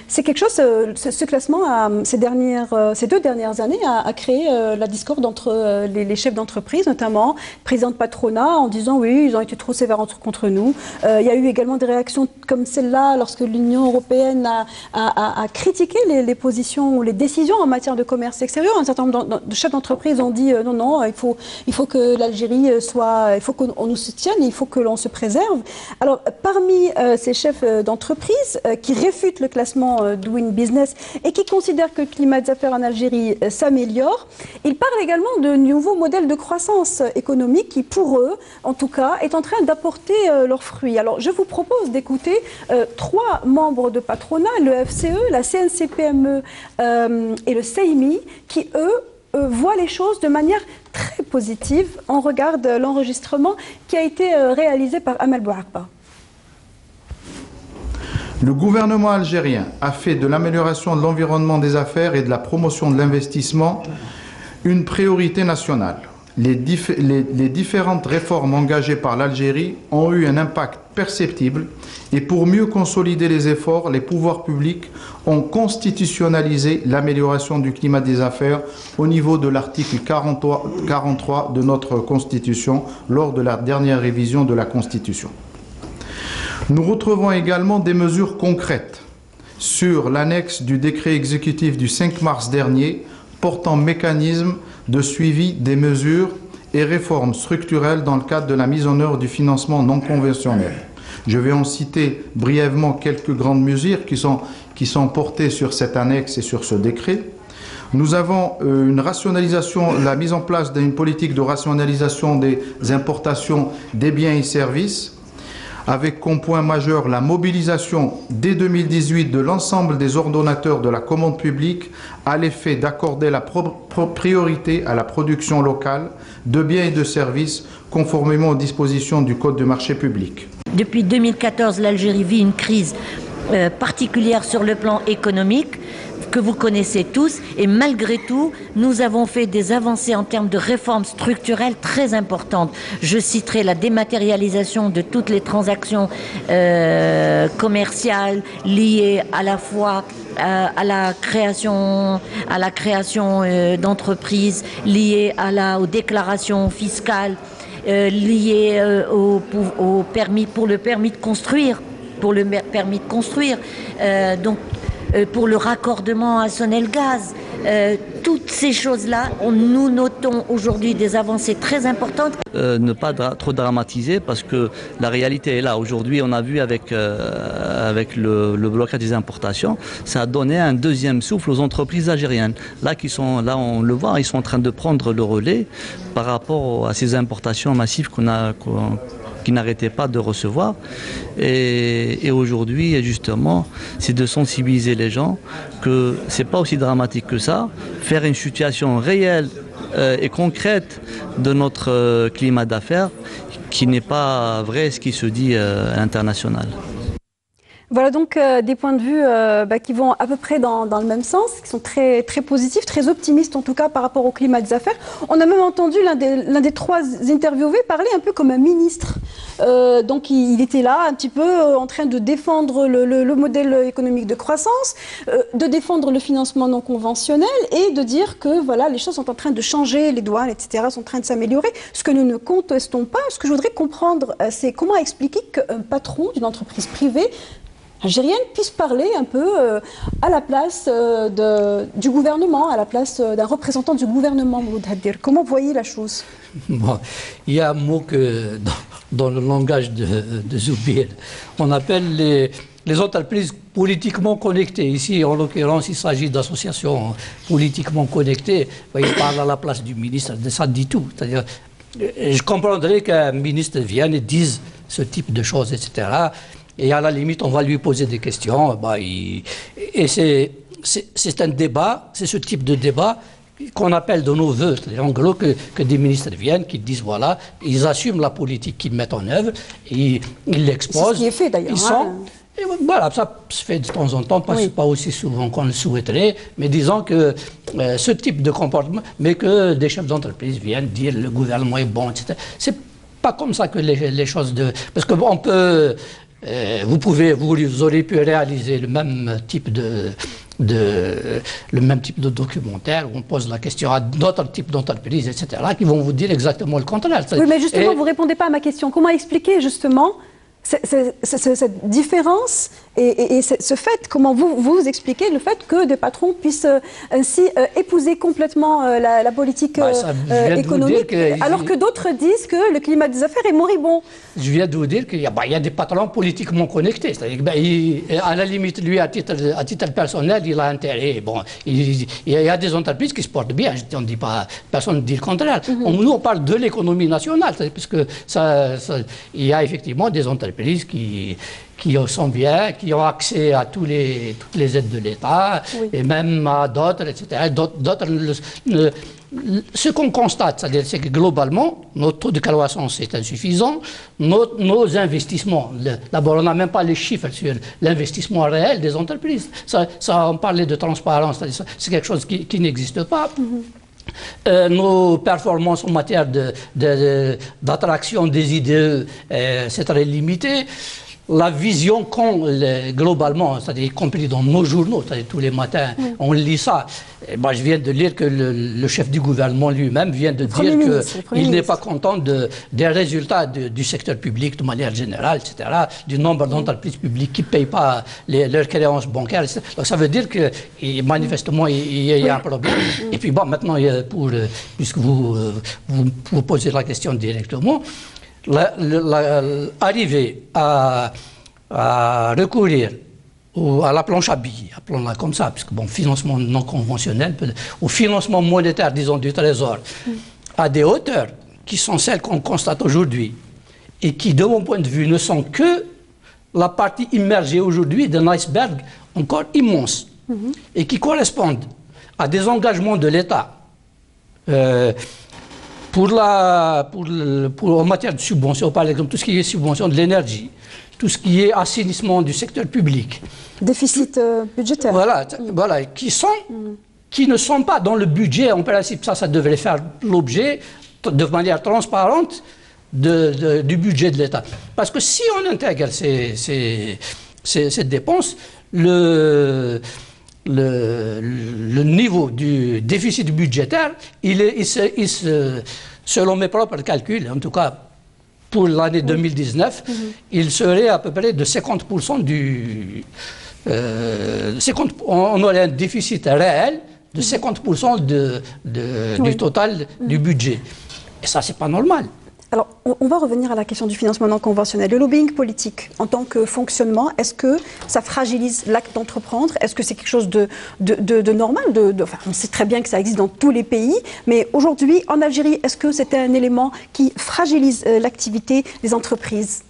Speaker 1: c'est quelque chose, ce classement, ces 2 dernières années, a créé la discorde entre les chefs d'entreprise, notamment présidents de patronat, en disant oui, ils ont été trop sévères contre nous. Il y a eu également des réactions comme celle-là lorsque l'Union européenne a critiqué les positions ou les décisions en matière de commerce extérieur. Un certain nombre de chefs d'entreprise ont dit non, il faut que l'Algérie il faut qu'on nous soutienne, il faut que l'on se préserve. Alors, parmi ces chefs d'entreprise qui réfutent le classement Doing Business et qui considèrent que le climat des affaires en Algérie s'améliore, ils parlent également de nouveaux modèles de croissance économique qui, pour eux, en tout cas, est en train d'apporter leurs fruits. Alors, je vous propose d'écouter 3 membres de patronat, le FCE, la CNCPME et le CEIMI, qui, eux, voient les choses de manière très positive. On regarde l'enregistrement qui a été réalisé par Amel Bouharpa.
Speaker 10: Le gouvernement algérien a fait de l'amélioration de l'environnement des affaires et de la promotion de l'investissement une priorité nationale. Les différentes réformes engagées par l'Algérie ont eu un impact perceptible et pour mieux consolider les efforts, les pouvoirs publics ont constitutionnalisé l'amélioration du climat des affaires au niveau de l'article 43 de notre Constitution lors de la dernière révision de la Constitution. Nous retrouvons également des mesures concrètes sur l'annexe du décret exécutif du 5 mars dernier portant mécanisme de suivi des mesures et réformes structurelles dans le cadre de la mise en œuvre du financement non conventionnel. Je vais en citer brièvement quelques grandes mesures qui sont portées sur cette annexe et sur ce décret. Nous avons une rationalisation, la mise en place d'une politique de rationalisation des importations des biens et services, avec comme point majeur la mobilisation dès 2018 de l'ensemble des ordonnateurs de la commande publique à l'effet d'accorder la priorité à la production locale de biens et de services conformément aux dispositions du Code du marché public.
Speaker 11: Depuis 2014, l'Algérie vit une crise particulière sur le plan économique que vous connaissez tous, et malgré tout, nous avons fait des avancées en termes de réformes structurelles très importantes. Je citerai la dématérialisation de toutes les transactions commerciales liées à la fois à la création d'entreprises, liées aux déclarations fiscales, liées au permis, pour le permis de construire, pour le raccordement à Sonelgaz. Toutes ces choses-là, nous notons aujourd'hui des avancées très importantes.
Speaker 12: Ne pas trop dramatiser parce que la réalité est là. Aujourd'hui, on a vu avec le blocage des importations, ça a donné un deuxième souffle aux entreprises algériennes. Là, on le voit, ils sont en train de prendre le relais par rapport à ces importations massives qui n'arrêtaient pas de recevoir. Et aujourd'hui, justement, c'est de sensibiliser les gens que c'est pas aussi dramatique que ça. Faire une situation réelle et concrète de notre climat d'affaires qui n'est pas vrai ce qui se dit à l'international.
Speaker 1: Voilà donc des points de vue qui vont à peu près dans le même sens, qui sont très, très positifs, très optimistes en tout cas par rapport au climat des affaires. On a même entendu l'un des 3 interviewés parler un peu comme un ministre. Donc il était là un petit peu en train de défendre le modèle économique de croissance, de défendre le financement non conventionnel et de dire que voilà, les choses sont en train de changer, les douanes, etc. sont en train de s'améliorer. Ce que nous ne contestons pas, ce que je voudrais comprendre, c'est comment expliquer qu'un patron d'une entreprise privée algérienne puisse parler un peu à la place du gouvernement, à la place d'un représentant du gouvernement, Mouloud Hadir. Comment voyez la chose?
Speaker 9: Bon, il y a un mot que dans le langage de Zoubir, on appelle les entreprises politiquement connectées. Ici, en l'occurrence, il s'agit d'associations politiquement connectées. Il parle à la place du ministre, ça dit tout. C'est-à-dire, je comprendrais qu'un ministre vienne et dise ce type de choses, etc. Et à la limite, on va lui poser des questions. Et c'est un débat, c'est ce type de débat qu'on appelle de nos voeux. C'est-à-dire en gros que des ministres viennent, qui disent voilà, ils assument la politique qu'ils mettent en œuvre, et ils l'exposent.
Speaker 1: C'est ce qui est fait d'ailleurs.
Speaker 9: Et voilà, ça se fait de temps en temps, pas aussi souvent qu'on le souhaiterait, mais disons que ce type de comportement, mais que des chefs d'entreprise viennent dire le gouvernement est bon, etc. C'est pas comme ça que les choses de... Parce que on peut... vous auriez pu réaliser le même type de documentaire où on pose la question à d'autres types d'entreprises, etc., qui vont vous dire exactement le contraire.
Speaker 1: Oui, mais justement, vous ne répondez pas à ma question. Comment expliquer justement cette différence et ce fait, comment vous expliquez le fait que des patrons puissent ainsi épouser complètement la politique économique, alors que d'autres disent que le climat des affaires est moribond?
Speaker 9: Je viens de vous dire qu'il y a des patrons politiquement connectés. C'est-à-dire à la limite, lui, à titre personnel, il a intérêt. Bon, il y a des entreprises qui se portent bien, on dit pas, personne ne dit le contraire. Nous, on parle de l'économie nationale, puisque il y a effectivement des entreprises qui sont bien, qui ont accès à toutes les aides de l'État, et même à d'autres, etc. Ce qu'on constate, c'est que globalement, notre taux de croissance est insuffisant, nos investissements, d'abord on n'a même pas les chiffres sur l'investissement réel des entreprises. On parlait de transparence, c'est quelque chose qui n'existe pas. Nos performances en matière d'attraction des idées, c'est très limité. La vision qu'ont globalement, c'est-à-dire y compris dans nos journaux, c'est-à-dire tous les matins, on lit ça. Et moi, je viens de lire que le chef du gouvernement lui-même vient de dire qu'il n'est pas content des résultats du secteur public de manière générale, etc., du nombre d'entreprises publiques qui ne payent pas leurs créances bancaires, etc. Donc ça veut dire que manifestement, il y a un problème. Et puis bon, maintenant, puisque vous posez la question directement, arriver à recourir à la planche à billets, appelons-la comme ça, puisque bon, financement non conventionnel, au financement monétaire, disons, du Trésor, à des hauteurs qui sont celles qu'on constate aujourd'hui, et qui, de mon point de vue, ne sont que la partie immergée aujourd'hui d'un iceberg encore immense, et qui correspondent à des engagements de l'État en matière de subventions, par exemple, tout ce qui est subvention de l'énergie, tout ce qui est assainissement du secteur public.
Speaker 1: Déficit budgétaire.
Speaker 9: Voilà, qui ne sont pas dans le budget. En principe, ça devrait faire l'objet, de manière transparente, du budget de l'État. Parce que si on intègre ces dépenses, le niveau du déficit budgétaire, selon mes propres calculs, en tout cas pour l'année 2019, il serait à peu près de 50% on aurait un déficit réel de 50% du total du budget. Et ça, c'est pas normal.
Speaker 1: Alors, on va revenir à la question du financement non conventionnel. Le lobbying politique, en tant que fonctionnement, est-ce que ça fragilise l'acte d'entreprendre? Est-ce que c'est quelque chose de normal? Enfin, on sait très bien que ça existe dans tous les pays, mais aujourd'hui, en Algérie, est-ce que c'était un élément qui fragilise l'activité des entreprises,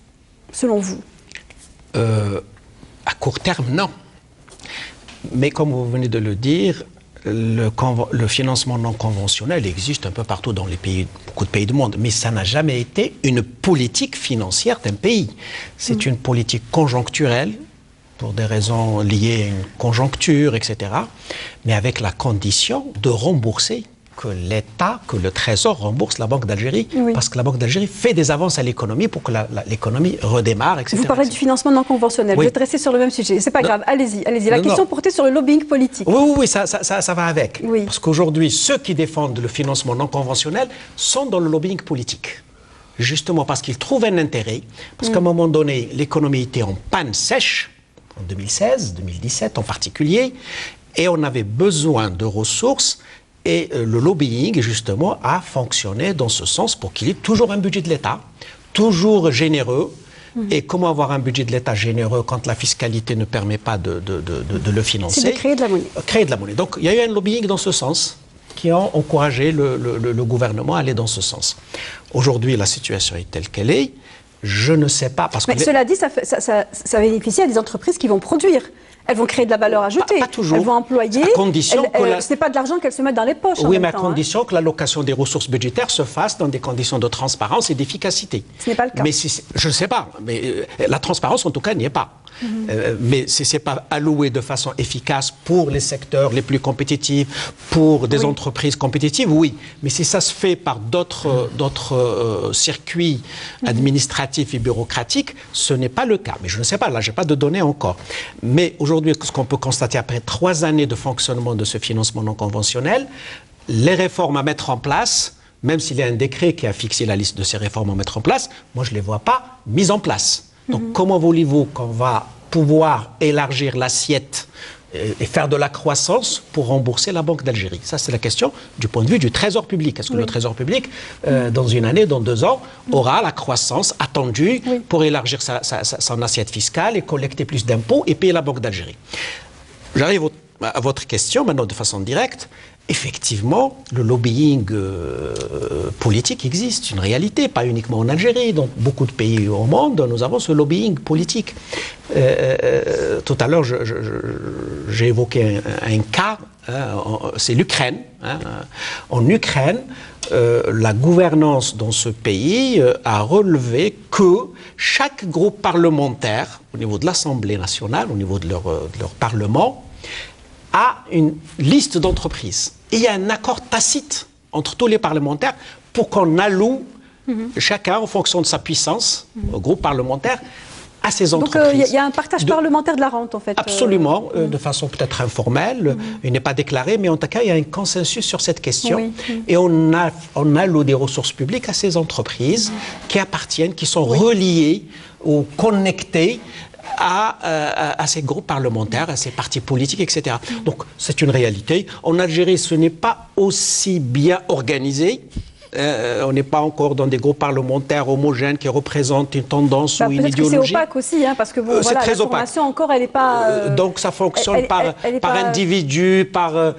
Speaker 1: selon vous?
Speaker 2: À court terme, non. Mais comme vous venez de le dire, le financement non conventionnel existe un peu partout dans beaucoup de pays du monde, mais ça n'a jamais été une politique financière d'un pays. C'est une politique conjoncturelle, pour des raisons liées à une conjoncture, etc., mais avec la condition de rembourser, que l'État, que le Trésor rembourse la Banque d'Algérie, parce que la Banque d'Algérie fait des avances à l'économie pour que l'économie redémarre, etc.
Speaker 1: Vous parlez du financement non conventionnel, vous êtes resté sur le même sujet, c'est pas grave, allez-y. La question portait sur le lobbying politique.
Speaker 2: Oui, ça va avec. Parce qu'aujourd'hui, ceux qui défendent le financement non conventionnel sont dans le lobbying politique. Justement parce qu'ils trouvent un intérêt, parce qu'à un moment donné, l'économie était en panne sèche, en 2016, 2017 en particulier, et on avait besoin de ressources. Et le lobbying, justement, a fonctionné dans ce sens pour qu'il y ait toujours un budget de l'État, toujours généreux. Et comment avoir un budget de l'État généreux quand la fiscalité ne permet pas de le financer?
Speaker 1: C'est de créer de la monnaie.
Speaker 2: Créer de la monnaie. Donc, il y a eu un lobbying dans ce sens qui a encouragé le gouvernement à aller dans ce sens. Aujourd'hui, la situation est telle qu'elle est. Je ne sais pas. Mais
Speaker 1: cela dit, ça bénéficie à des entreprises qui vont produire. Elles vont créer de la valeur ajoutée.
Speaker 2: Pas toujours.
Speaker 1: Elles vont employer.
Speaker 2: À condition que
Speaker 1: ce n'est pas de l'argent qu'elles se mettent dans les poches.
Speaker 2: Oui, mais à condition que l'allocation des ressources budgétaires se fasse dans des conditions de transparence et d'efficacité.
Speaker 1: Ce n'est pas le cas.
Speaker 2: Mais je ne sais pas. Mais la transparence, en tout cas, n'y est pas. Mais ce n'est pas alloué de façon efficace pour les secteurs les plus compétitifs, pour des entreprises compétitives, oui. Mais si ça se fait par d'autres circuits administratifs et bureaucratiques, ce n'est pas le cas. Mais je ne sais pas, là, je n'ai pas de données encore. Mais aujourd'hui, ce qu'on peut constater après 3 années de fonctionnement de ce financement non conventionnel, les réformes à mettre en place, même s'il y a un décret qui a fixé la liste de ces réformes à mettre en place, moi je ne les vois pas mises en place. Donc comment voulez-vous qu'on va pouvoir élargir l'assiette et faire de la croissance pour rembourser la Banque d'Algérie? Ça, c'est la question du point de vue du Trésor public. Est-ce que le Trésor public, dans une année, dans 2 ans, aura la croissance attendue pour élargir son assiette fiscale et collecter plus d'impôts et payer la Banque d'Algérie? J'arrive à votre question maintenant de façon directe. Effectivement, le lobbying politique existe, une réalité, pas uniquement en Algérie. Dans beaucoup de pays au monde, nous avons ce lobbying politique. Tout à l'heure, j'ai évoqué un cas, c'est l'Ukraine. En Ukraine, la gouvernance dans ce pays a relevé que chaque groupe parlementaire, au niveau de l'Assemblée nationale, au niveau de leur parlement, a une liste d'entreprises. Et il y a un accord tacite entre tous les parlementaires pour qu'on alloue chacun, en fonction de sa puissance, au groupe parlementaire, à ces entreprises.
Speaker 1: Donc il y a un partage parlementaire de la rente, en fait.
Speaker 2: Absolument, de façon peut-être informelle, il n'est pas déclaré, mais en tout cas, il y a un consensus sur cette question. Et on alloue des ressources publiques à ces entreprises qui appartiennent, qui sont reliées ou connectées à ces groupes parlementaires, à ces partis politiques, etc. Donc, c'est une réalité. En Algérie, ce n'est pas aussi bien organisé. On n'est pas encore dans des groupes parlementaires homogènes qui représentent une tendance ou une idéologie.
Speaker 1: C'est opaque aussi, parce que bon, voilà, l'information encore, elle n'est pas...
Speaker 2: donc ça fonctionne par individu, par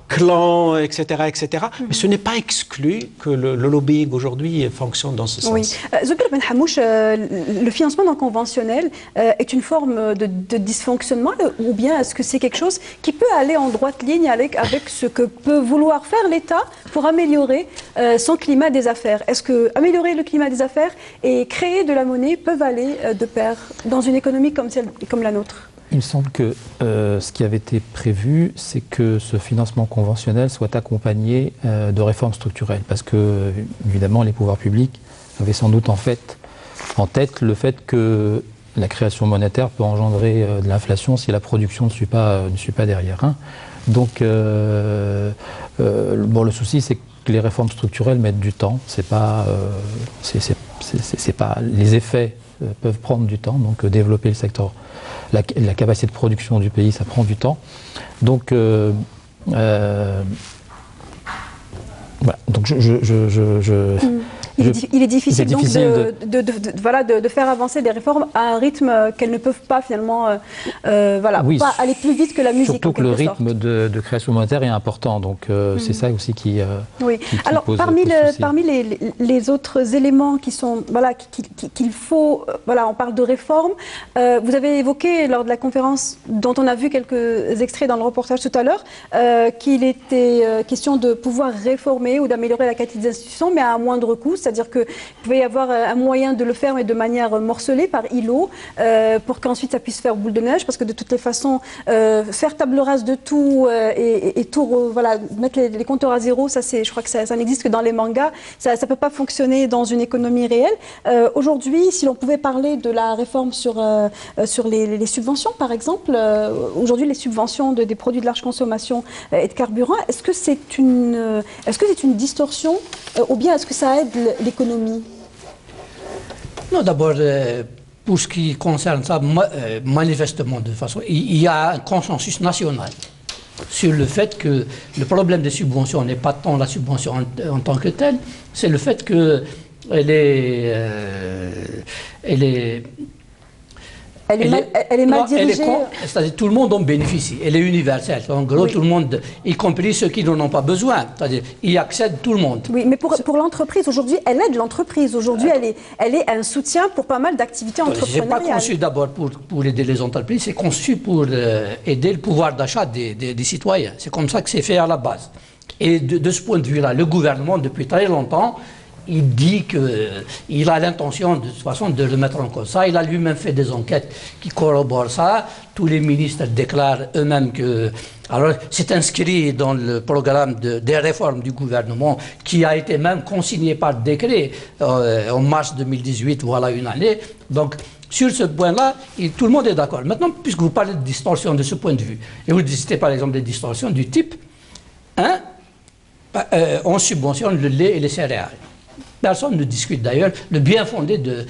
Speaker 2: clan, etc. etc. Mais ce n'est pas exclu que le lobbying aujourd'hui fonctionne dans ce sens.
Speaker 1: Zouglou Ben Hamouch, le financement non conventionnel est une forme de dysfonctionnement ou bien est-ce que c'est quelque chose qui peut aller en droite ligne avec ce que peut vouloir faire l'État pour améliorer son climat des affaires? Est-ce que améliorer le climat des affaires et créer de la monnaie peuvent aller de pair dans une économie comme la nôtre?
Speaker 8: Il me semble que ce qui avait été prévu, c'est que ce financement conventionnel soit accompagné de réformes structurelles. Parce que, évidemment, les pouvoirs publics avaient sans doute en tête le fait que la création monétaire peut engendrer de l'inflation si la production ne suit pas derrière. Donc, le souci, c'est que les réformes structurelles mettent du temps. C'est pas, les effets peuvent prendre du temps. Donc, développer le secteur, la capacité de production du pays, ça prend du temps. Donc, voilà. Donc,
Speaker 1: il est difficile donc de faire avancer des réformes à un rythme qu'elles ne peuvent pas finalement pas aller plus vite que la musique.
Speaker 8: Surtout que le rythme de création monétaire est important, donc c'est ça aussi qui
Speaker 1: alors
Speaker 8: pose
Speaker 1: parmi les autres éléments qui sont qu'il faut on parle de réforme. Vous avez évoqué lors de la conférence dont on a vu quelques extraits dans le reportage tout à l'heure qu'il était question de pouvoir réformer ou d'améliorer la qualité des institutions, mais à un moindre coût. C'est-à-dire qu'il pouvait y avoir un moyen de le faire, mais de manière morcelée, par îlot, pour qu'ensuite ça puisse faire boule de neige, parce que de toutes les façons, faire table rase de tout et tout, mettre les compteurs à zéro, je crois que ça n'existe que dans les mangas, ça ne peut pas fonctionner dans une économie réelle. Aujourd'hui, si l'on pouvait parler de la réforme sur les subventions, par exemple, aujourd'hui les subventions des produits de large consommation et de carburant, est-ce que c'est une distorsion ou bien est-ce que ça aide l'économie?
Speaker 9: Non, d'abord, pour ce qui concerne ça, manifestement, de façon, il y a un consensus national sur le fait que le problème des subventions n'est pas tant la subvention en tant que telle, c'est le fait qu'elle est mal dirigée. C'est-à-dire tout le monde en bénéficie. Elle est universelle. En gros, tout le monde, y compris ceux qui n'en ont pas besoin. C'est-à-dire, y accède tout le monde.
Speaker 1: Oui, mais pour l'entreprise, aujourd'hui, elle aide l'entreprise. Aujourd'hui, elle est un soutien pour pas mal d'activités entrepreneuriales.
Speaker 9: Ce n'est pas conçu d'abord pour aider les entreprises, c'est conçu pour aider le pouvoir d'achat des citoyens. C'est comme ça que c'est fait à la base. Et de ce point de vue-là, le gouvernement, depuis très longtemps, il dit qu'il a l'intention de toute façon de le mettre en cause. Ça, il a lui-même fait des enquêtes qui corroborent ça. Tous les ministres déclarent eux-mêmes que... Alors, c'est inscrit dans le programme des réformes du gouvernement qui a été même consigné par décret en mars 2018, voilà une année. Donc, sur ce point-là, tout le monde est d'accord. Maintenant, puisque vous parlez de distorsion de ce point de vue, et vous citez par exemple des distorsions du type, on subventionne le lait et les céréales. Personne ne discute d'ailleurs le bien fondé de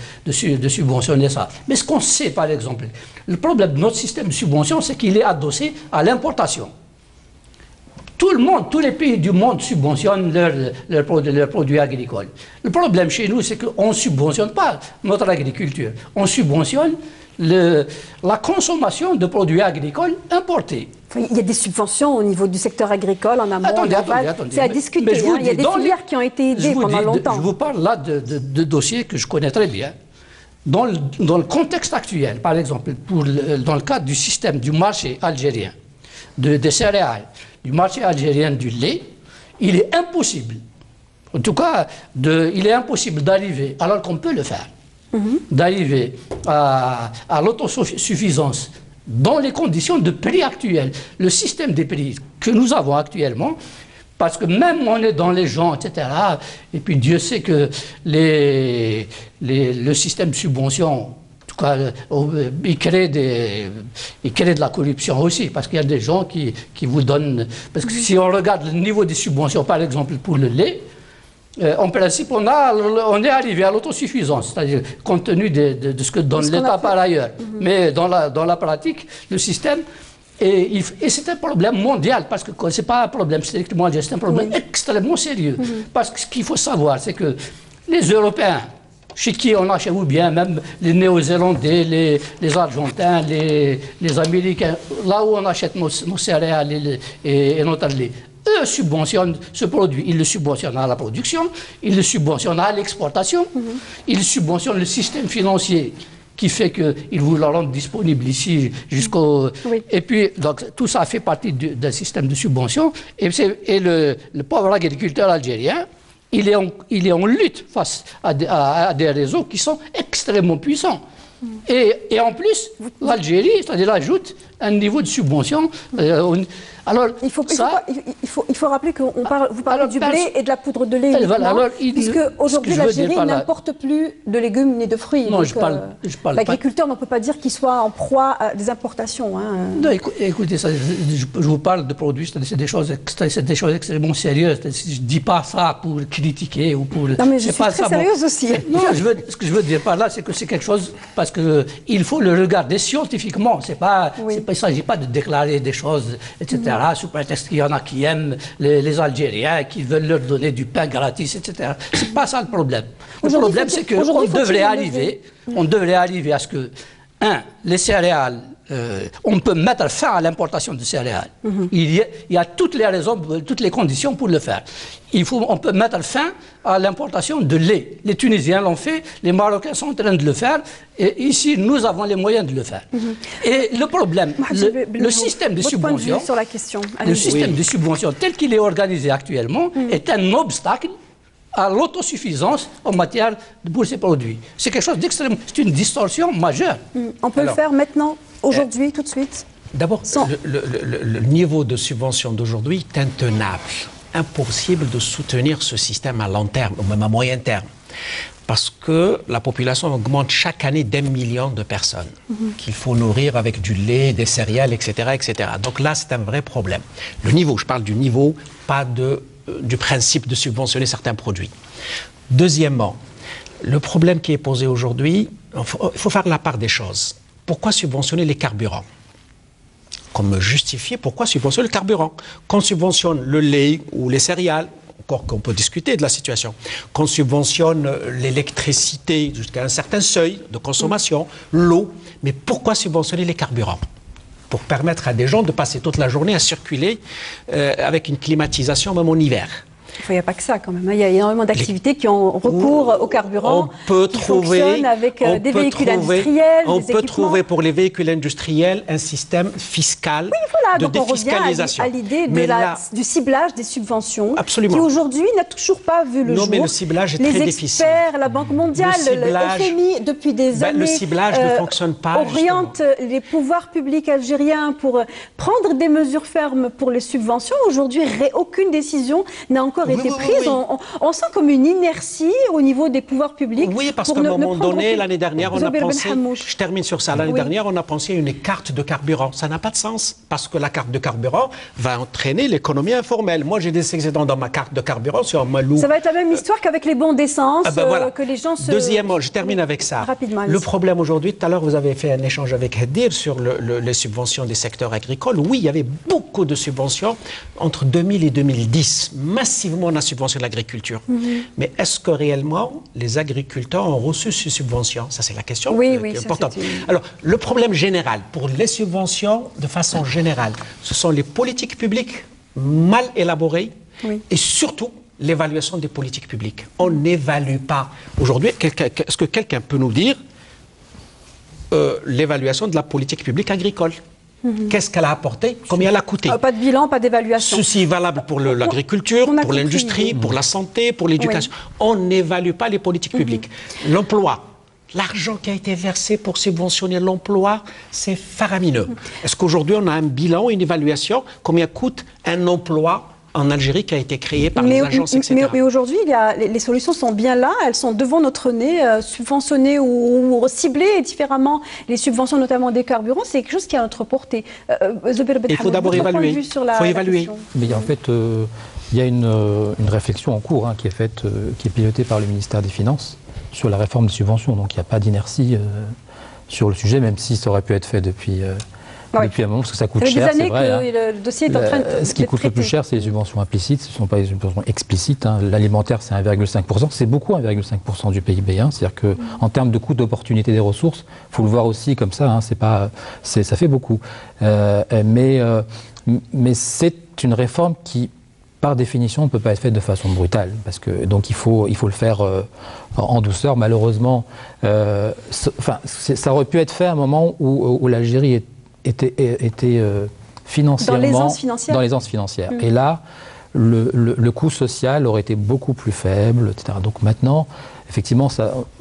Speaker 9: subventionner ça. Mais ce qu'on sait, par exemple, le problème de notre système de subvention, c'est qu'il est adossé à l'importation. Tout le monde, tous les pays du monde subventionnent leurs produits agricoles. Le problème chez nous, c'est qu'on ne subventionne pas notre agriculture. On subventionne la consommation de produits agricoles importés.
Speaker 1: Il y a des subventions au niveau du secteur agricole en amont.
Speaker 9: Attendez.
Speaker 1: C'est à discuter. Il y a des filières qui ont été aidées pendant longtemps.
Speaker 9: Je vous parle là de dossiers que je connais très bien. Dans le contexte actuel, par exemple, dans le cadre du système du marché algérien des céréales, du marché algérien du lait, il est impossible, en tout cas, il est impossible d'arriver, alors qu'on peut le faire, d'arriver à l'autosuffisance dans les conditions de prix actuels. Le système des prix que nous avons actuellement, parce que même on est dans les gens, etc., et puis Dieu sait que le système de subvention, en tout cas, il crée de la corruption aussi, parce qu'il y a des gens qui vous donnent... Parce que si on regarde le niveau des subventions, par exemple, pour le lait, en principe, on est arrivé à l'autosuffisance, c'est-à-dire compte tenu de ce que donne l'État par ailleurs. Mais dans la pratique, le système... Et c'est un problème mondial, parce que ce n'est pas un problème strictement mondial, c'est un problème extrêmement sérieux. Parce que ce qu'il faut savoir, c'est que les Européens, chez qui on achète, ou bien même les Néo-Zélandais, les Argentins, les Américains, là où on achète nos céréales et notre lait, eux subventionnent ce produit. Ils le subventionnent à la production, ils le subventionnent à l'exportation, ils subventionnent le système financier qui fait qu'ils vous le rendent disponible ici jusqu'au... Et puis, donc, tout ça fait partie d'un système de subvention. Et le pauvre agriculteur algérien, il est en lutte face à des réseaux qui sont extrêmement puissants. Et en plus, l'Algérie, c'est-à-dire, ajoute un niveau de subvention. Alors, il
Speaker 1: faut rappeler que vous parlez du blé et de la poudre de lait, puisque aujourd'hui l'Algérie n'importe plus de légumes ni de fruits.
Speaker 9: Non,
Speaker 1: l'agriculteur ne peut pas dire qu'il soit en proie à des importations.
Speaker 9: Non, écoutez, je vous parle de produits, c'est des choses extrêmement sérieuses. Je ne dis pas ça pour critiquer ou pour...
Speaker 1: Non, mais je suis très sérieuse aussi.
Speaker 9: Non, ce que je veux dire par là, c'est que c'est quelque chose... Parce qu'il faut le regarder scientifiquement. Il ne s'agit pas de déclarer des choses, etc., sous prétexte qu'il y en a qui aiment les Algériens, qui veulent leur donner du pain gratis, etc. Ce n'est pas ça le problème. Le problème, c'est qu'on devrait arriver à ce que, les céréales, on peut mettre fin à l'importation de céréales. Il y a toutes les raisons, toutes les conditions pour le faire. On peut mettre fin à l'importation de lait. Les Tunisiens l'ont fait, les Marocains sont en train de le faire, et ici, nous avons les moyens de le faire. Et le problème, le système de subvention, le système de subvention tel qu'il est organisé actuellement est un obstacle à l'autosuffisance en matière pour ces produits. C'est quelque chose d'extrêmement... C'est une distorsion majeure.
Speaker 1: On peut le faire maintenant, aujourd'hui, tout de suite.
Speaker 2: D'abord, le niveau de subvention d'aujourd'hui est intenable. Impossible de soutenir ce système à long terme, ou même à moyen terme. Parce que la population augmente chaque année d'1 million de personnes qu'il faut nourrir avec du lait, des céréales, etc., etc. Donc là, c'est un vrai problème. Le niveau, je parle du niveau, pas du principe de subventionner certains produits. Deuxièmement, le problème qui est posé aujourd'hui, il faut faire la part des choses. Pourquoi subventionner les carburants? Comme justifier pourquoi subventionner le carburant? Qu'on subventionne le lait ou les céréales, encore qu'on peut discuter de la situation, qu'on subventionne l'électricité jusqu'à un certain seuil de consommation, l'eau, mais pourquoi subventionner les carburants? Pour permettre à des gens de passer toute la journée à circuler avec une climatisation même en hiver.
Speaker 1: Il n'y a pas que ça quand même. Il y a énormément d'activités qui ont recours au carburant, qui fonctionnent avec des véhicules industriels,
Speaker 2: on peut trouver pour les véhicules industriels un système fiscal de défiscalisation.
Speaker 1: On revient à l'idée du ciblage des subventions,
Speaker 2: absolument,
Speaker 1: qui aujourd'hui n'a toujours pas vu le jour.
Speaker 2: Non, mais le ciblage est très difficile.
Speaker 1: Les experts, la Banque mondiale, le FMI, depuis des années,
Speaker 2: le ciblage ne fonctionne pas.
Speaker 1: Oriente les pouvoirs publics algériens pour prendre des mesures fermes pour les subventions. Aujourd'hui, aucune décision n'a encore été prise. On sent comme une inertie au niveau des pouvoirs publics.
Speaker 2: Oui, parce qu'à un moment donné, l'année dernière, on a pensé, je termine sur ça, l'année dernière, on a pensé à une carte de carburant. Ça n'a pas de sens, parce que la carte de carburant va entraîner l'économie informelle. Moi, j'ai des excédents dans ma carte de carburant sur un Malou.
Speaker 1: Ça va être la même histoire qu'avec les bons d'essence, que les gens se...
Speaker 2: Deuxièmement, je termine avec ça.
Speaker 1: Rapidement.
Speaker 2: Le problème aujourd'hui, tout à l'heure, vous avez fait un échange avec Hadir sur les subventions des secteurs agricoles. Oui, il y avait beaucoup de subventions entre 2000 et 2010. Massivement, on a subventionné l'agriculture. Mais est-ce que réellement, les agriculteurs ont reçu ces subventions? Ça, c'est la question importante. Alors, le problème général, pour les subventions, de façon générale, ce sont les politiques publiques mal élaborées et surtout l'évaluation des politiques publiques. On n'évalue pas. Aujourd'hui, est-ce que quelqu'un peut nous dire l'évaluation de la politique publique agricole? Qu'est-ce qu'elle a apporté? Combien elle a coûté?
Speaker 1: Pas de bilan, pas d'évaluation.
Speaker 2: Ceci est valable pour l'agriculture, pour l'industrie, pour la santé, pour l'éducation. On n'évalue pas les politiques publiques. L'emploi. L'argent qui a été versé pour subventionner l'emploi, c'est faramineux. Est-ce qu'aujourd'hui, on a un bilan, une évaluation? Combien coûte un emploi en Algérie qui a été créé par les agences, etc.
Speaker 1: Mais aujourd'hui, les solutions sont bien là, elles sont devant notre nez, subventionner ou cibler différemment les subventions, notamment des carburants, c'est quelque chose qui est à notre portée.
Speaker 2: Il faut d'abord évaluer. Il faut évaluer.
Speaker 8: Mais en fait, il y a une réflexion en cours qui est faite, qui est pilotée par le ministère des Finances sur la réforme des subventions. Donc il n'y a pas d'inertie sur le sujet, même si ça aurait pu être fait depuis un moment, parce que ça coûte cher, c'est vrai.
Speaker 1: Le dossier est en train de
Speaker 8: ce qui coûte le plus cher, c'est les subventions implicites, ce ne sont pas les subventions explicites. L'alimentaire, c'est 1,5%, c'est beaucoup 1,5% du PIB. C'est-à-dire qu'en termes de coût d'opportunité des ressources, il faut le voir aussi comme ça, ça fait beaucoup. Mais c'est une réforme qui, par définition, ne peut pas être faite de façon brutale. Donc il faut le faire en douceur. Malheureusement, ça aurait pu être fait à un moment où l'Algérie était financièrement dans l'aisance financière. Et là, le coût social aurait été beaucoup plus faible, etc. Donc maintenant, effectivement,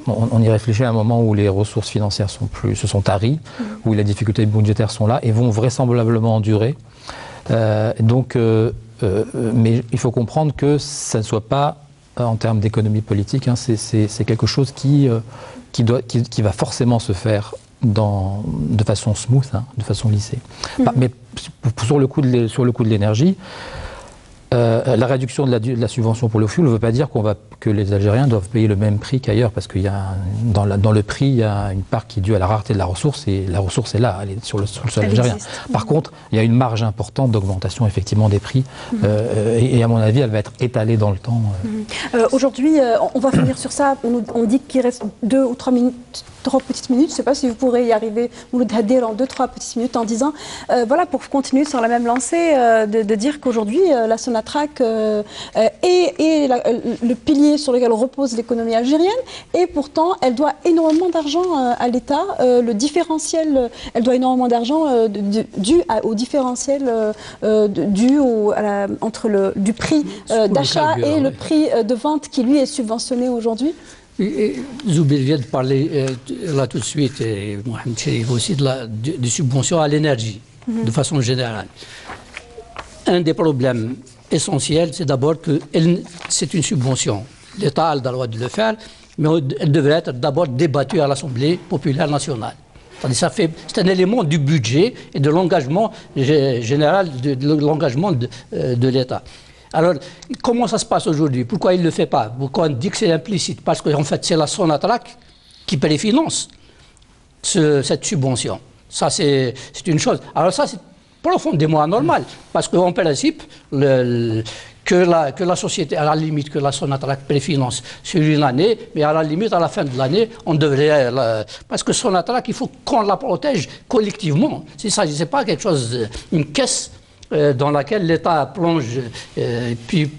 Speaker 8: on y réfléchit à un moment où les ressources financières se sont taries, où les difficultés budgétaires sont là et vont vraisemblablement durer. Mais il faut comprendre que ça ne soit pas, en termes d'économie politique, c'est quelque chose qui va forcément se faire de façon smooth, de façon lissée. Mais sur le coût de l'énergie, la réduction de la subvention pour le fioul ne veut pas dire que les Algériens doivent payer le même prix qu'ailleurs, parce qu'il y a dans le prix, il y a une part qui est due à la rareté de la ressource, et la ressource est là, elle est sur le sol algérien. Par contre, il y a une marge importante d'augmentation effectivement des prix, et à mon avis, elle va être étalée dans le temps.
Speaker 1: Aujourd'hui, on va finir sur ça. On dit qu'il reste 2 ou 3 minutes. 3 petites minutes, je ne sais pas si vous pourrez y arriver, Mouloud Hadir, en 2-3 petites minutes, en disant, pour continuer sur la même lancée, de dire qu'aujourd'hui, la Sonatrach est le pilier sur lequel repose l'économie algérienne, et pourtant, elle doit énormément d'argent à l'État. Le différentiel, elle doit énormément d'argent dû au différentiel entre du prix d'achat et le prix de vente qui, lui, est subventionné aujourd'hui.
Speaker 9: Zoubil vient de parler là tout de suite, et Mohamed Cherif aussi, des subventions à l'énergie, de façon générale. Un des problèmes essentiels, c'est d'abord que c'est une subvention. L'État a le droit de le faire, mais elle devrait être d'abord débattue à l'Assemblée populaire nationale. C'est un élément du budget et de l'engagement général, de l'engagement de l'État. Alors, comment ça se passe aujourd'hui? Pourquoi il ne le fait pas? Pourquoi on dit que c'est implicite? Parce qu'en fait, c'est la Sonatrach qui préfinance cette subvention. Ça, c'est une chose. Alors ça, c'est profondément anormal. Parce qu'en principe, que la société, à la limite, que la Sonatrach préfinance sur une année, mais à la limite, à la fin de l'année, on devrait... parce que Sonatrach, il faut qu'on la protège collectivement. C'est ça, c'est pas quelque chose... Une caisse dans laquelle l'État plonge puis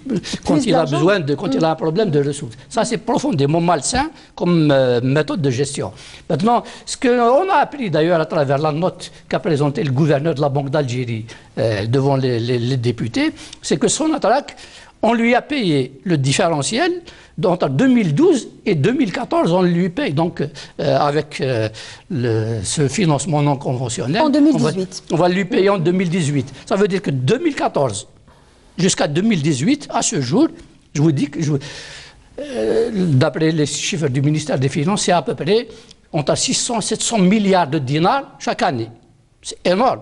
Speaker 9: quand il a besoin quand il a un problème de ressources. Ça, c'est profondément malsain comme méthode de gestion. Maintenant, ce qu'on a appris d'ailleurs à travers la note qu'a présentée le gouverneur de la Banque d'Algérie devant les députés, c'est que Sonatrach, on lui a payé le différentiel entre 2012 et 2014, on lui paye donc avec ce financement non conventionnel.
Speaker 1: En 2018.
Speaker 9: On va lui payer en 2018. Ça veut dire que 2014 jusqu'à 2018, à ce jour, je vous dis que d'après les chiffres du ministère des Finances, c'est à peu près entre 600 et 700 milliards de dinars chaque année. C'est énorme.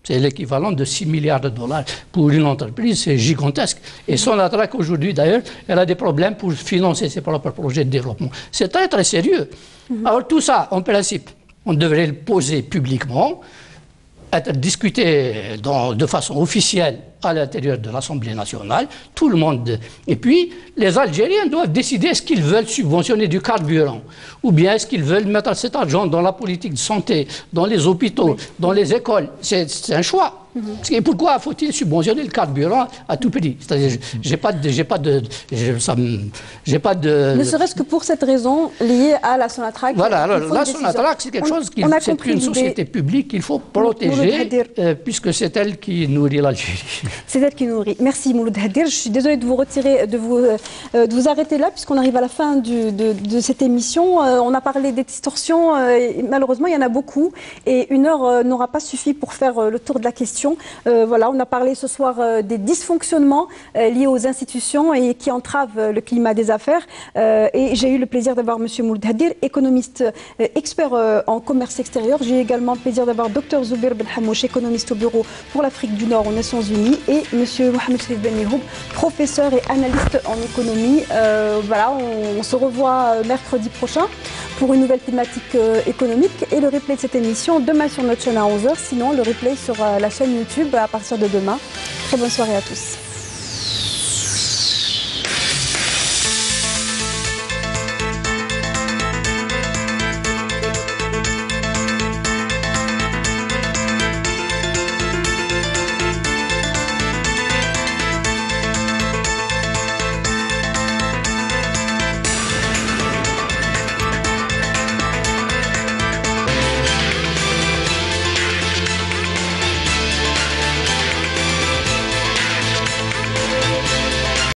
Speaker 9: C'est l'équivalent de 6 milliards de dollars pour une entreprise, c'est gigantesque. Et Sonatrach, aujourd'hui d'ailleurs, elle a des problèmes pour financer ses propres projets de développement. C'est très très sérieux. Alors tout ça, en principe, on devrait le poser publiquement, être discuté de façon officielle à l'intérieur de l'Assemblée nationale, tout le monde. Et puis, les Algériens doivent décider est-ce qu'ils veulent subventionner du carburant ou bien est-ce qu'ils veulent mettre cet argent dans la politique de santé, dans les hôpitaux, dans les écoles. C'est un choix. Et pourquoi faut-il subventionner le carburant à tout prix? C'est-à-dire, j'ai pas de.
Speaker 1: Ne serait-ce que pour cette raison liée à la Sonatrach.
Speaker 9: Voilà, alors la Sonatrach, c'est quelque chose qui c'est une société publique qu'il faut protéger, puisque c'est elle qui nourrit l'Algérie.
Speaker 1: C'est elle qui nourrit. Merci Mouloud Hadir. Je suis désolée de vous retirer, de vous arrêter là, puisqu'on arrive à la fin de cette émission. On a parlé des distorsions, et malheureusement il y en a beaucoup, et une heure n'aura pas suffi pour faire le tour de la question. Voilà, on a parlé ce soir des dysfonctionnements liés aux institutions et qui entravent le climat des affaires. Et j'ai eu le plaisir d'avoir M. Mouloud Hadir, économiste expert en commerce extérieur. J'ai également le plaisir d'avoir Dr Zoubeir Belhamouch, économiste au bureau pour l'Afrique du Nord aux Nations Unies, et M. Mohamed Cherif Ben Yehoub, professeur et analyste en économie. Voilà, on se revoit mercredi prochain pour une nouvelle thématique économique et le replay de cette émission demain sur notre chaîne à 11h, sinon le replay sur la chaîne YouTube à partir de demain. Très bonne soirée à tous.